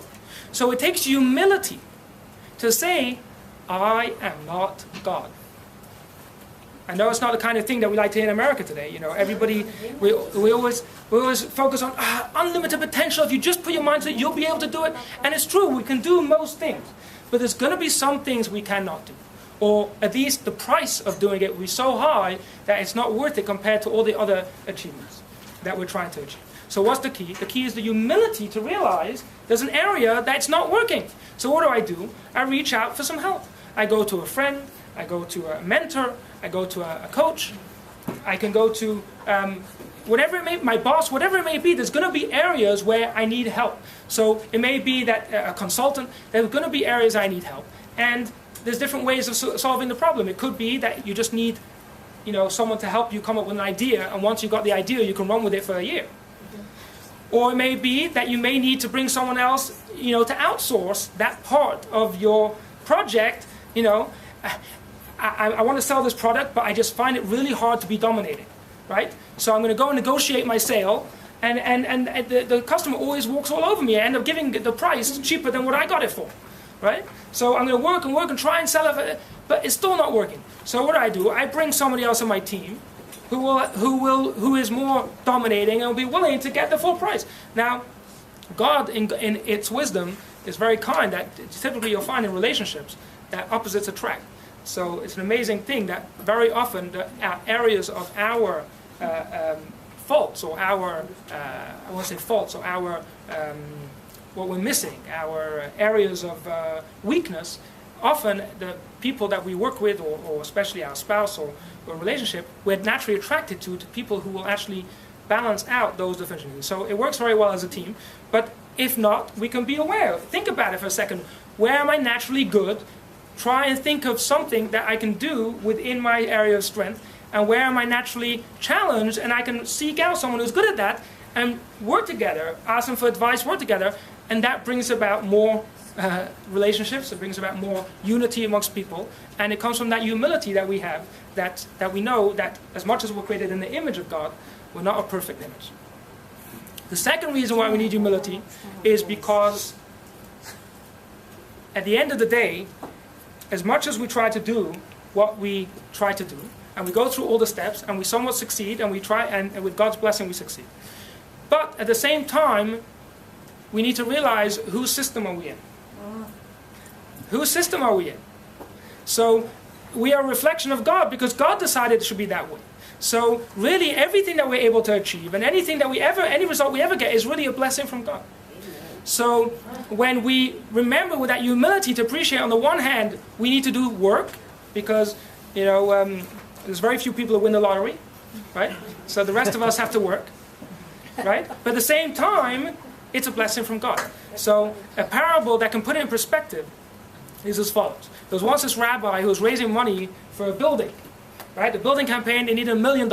So it takes humility to say, I am not God. I know it's not the kind of thing that we like to hear in America today. Everybody, we always focus on unlimited potential. If you just put your mind to it, you'll be able to do it. And it's true, we can do most things. But there's going to be some things we cannot do. Or at least the price of doing it will be so high that it's not worth it compared to all the other achievements that we're trying to achieve. So what's the key? The key is the humility to realize there's an area that's not working. So what do? I reach out for some help. I go to a friend, I go to a mentor, I go to a coach, I can go to whatever it may be, my boss, whatever it may be. There's going to be areas where I need help. So it may be that a consultant, there's going to be areas I need help. And there's different ways of solving the problem. It could be that you just need someone to help you come up with an idea, and once you've got the idea, you can run with it for a year. Or it may be that you may need to bring someone else, to outsource that part of your project. I want to sell this product, but I just find it really hard to be dominated, right? So I'm going to go and negotiate my sale, and the customer always walks all over me. I end up giving the price cheaper than what I got it for, right? So I'm going to work and try and sell it, but it's still not working. So what do? I bring somebody else on my team who is more dominating and will be willing to get the full price. Now, God, in its wisdom, is very kind. That typically you'll find in relationships that opposites attract. So it's an amazing thing that very often the areas of our faults, or our I won't say faults, or our what we're missing, our areas of weakness, often the people that we work with, or especially our spouse or relationship, we're naturally attracted to people who will actually balance out those deficiencies. So it works very well as a team, but if not, we can be aware. Think about it for a second. Where am I naturally good? Try and think of something that I can do within my area of strength, and where am I naturally challenged, and I can seek out someone who's good at that and work together, ask them for advice, work together, and that brings about more relationships, it brings about more unity amongst people, and it comes from that humility that we have, that we know that as much as we're created in the image of God, we're not a perfect image. The second reason why we need humility is because at the end of the day, as much as we try to do what we try to do, and we go through all the steps, and we somewhat succeed, and we try, and with God's blessing we succeed. But at the same time, we need to realize whose system are we in. Whose system are we in? So we are a reflection of God because God decided it should be that way. So really everything that we're able to achieve and anything that any result we ever get is really a blessing from God. So when we remember with that humility to appreciate, on the one hand, we need to do work because, there's very few people who win the lottery, right? So the rest of us have to work, right? But at the same time, it's a blessing from God. So a parable that can put it in perspective is as follows. There was once this rabbi who was raising money for a building, right? The building campaign, they needed $1 million.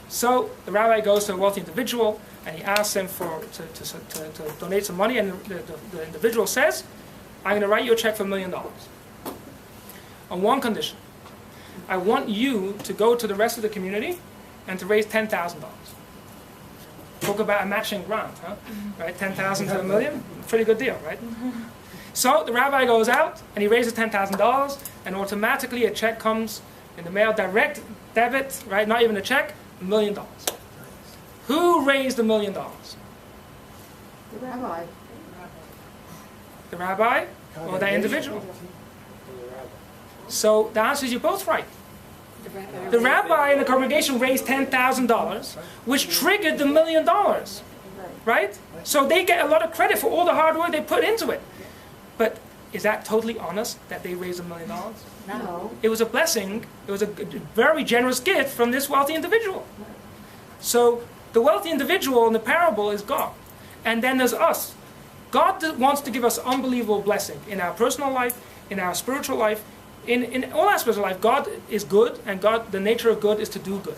So the rabbi goes to a wealthy individual and he asks him to donate some money, and the individual says, I'm going to write you a check for $1 million. On one condition. I want you to go to the rest of the community and to raise $10,000. Talk about a matching grant, huh? Right? 10,000 to $1 million? Pretty good deal, right? So the rabbi goes out and he raises $10,000 and automatically a check comes in the mail, direct debit, right? Not even a check, $1 million. Who raised $1 million? The rabbi. The rabbi or that individual? So the answer is you're both right. The rabbi in the congregation raised $10,000, which triggered the $1 million, right? So they get a lot of credit for all the hard work they put into it. But is that totally honest that they raised $1 million? No. It was a blessing. It was a very generous gift from this wealthy individual. So the wealthy individual in the parable is God. And then there's us. God wants to give us unbelievable blessing in our personal life, in our spiritual life, in all aspects of life. God is good, and God, the nature of good is to do good.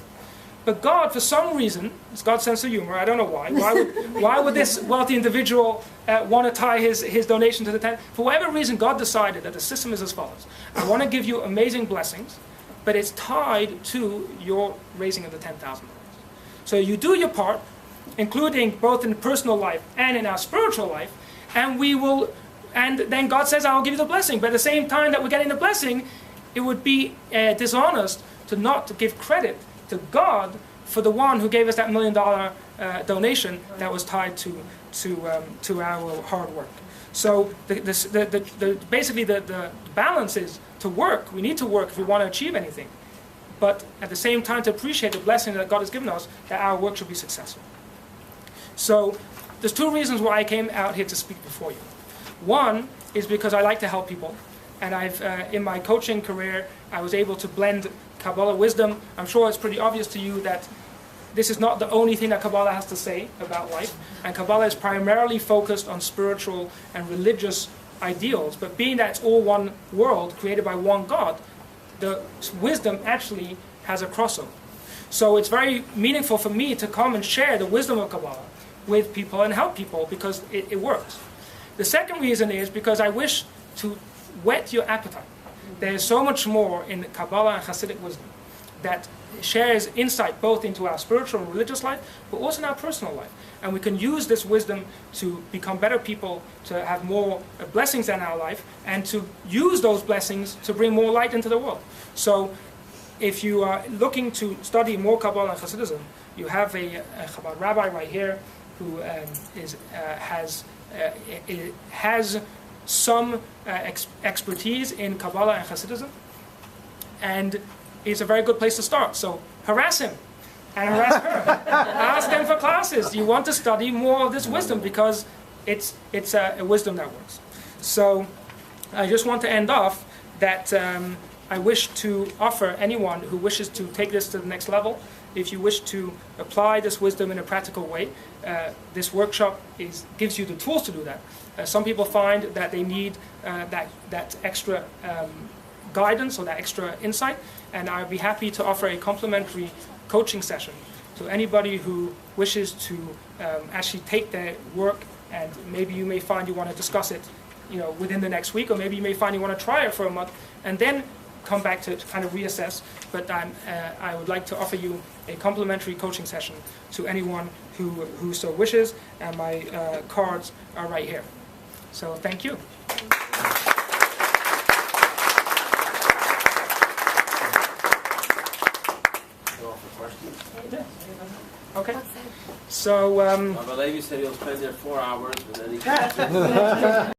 But God, for some reason, it's God's sense of humor, I don't know why. Why would this wealthy individual want to tie his donation to the 10? For whatever reason, God decided that the system is as follows. I want to give you amazing blessings, but it's tied to your raising of the $10,000. So you do your part, including both in personal life and in our spiritual life, and then God says, I'll give you the blessing. But at the same time that we're getting the blessing, it would be dishonest to not give credit to God for the one who gave us that $1 million donation that was tied to our hard work. So basically the balance is to work. We need to work if we want to achieve anything. But at the same time to appreciate the blessing that God has given us, that our work should be successful. So there's two reasons why I came out here to speak before you. One is because I like to help people. And in my coaching career, I was able to blend Kabbalah wisdom. I'm sure it's pretty obvious to you that this is not the only thing that Kabbalah has to say about life. And Kabbalah is primarily focused on spiritual and religious ideals. But being that it's all one world, created by one God, the wisdom actually has a crossover. So it's very meaningful for me to come and share the wisdom of Kabbalah with people and help people because it works. The second reason is because I wish to whet your appetite. There is so much more in Kabbalah and Hasidic wisdom that shares insight both into our spiritual and religious life, but also in our personal life. And we can use this wisdom to become better people, to have more blessings in our life, and to use those blessings to bring more light into the world. So if you are looking to study more Kabbalah and Hasidism, you have a Chabad rabbi right here who has some expertise in Kabbalah and Hasidism, and it's a very good place to start. So harass him and harass her. Ask them for classes. You want to study more of this wisdom because it's a wisdom that works. So I just want to end off that I wish to offer anyone who wishes to take this to the next level, if you wish to apply this wisdom in a practical way, this workshop gives you the tools to do that. Some people find that they need that extra guidance or that extra insight, and I'd be happy to offer a complimentary coaching session to anybody who wishes to actually take their work, and maybe you may find you want to discuss it within the next week, or maybe you may find you want to try it for a month, and then come back to kind of reassess. But I would like to offer you a complimentary coaching session to anyone who so wishes, and my cards are right here. So thank you. Okay. So Rabbi Levi said he'll spend there 4 hours, but then he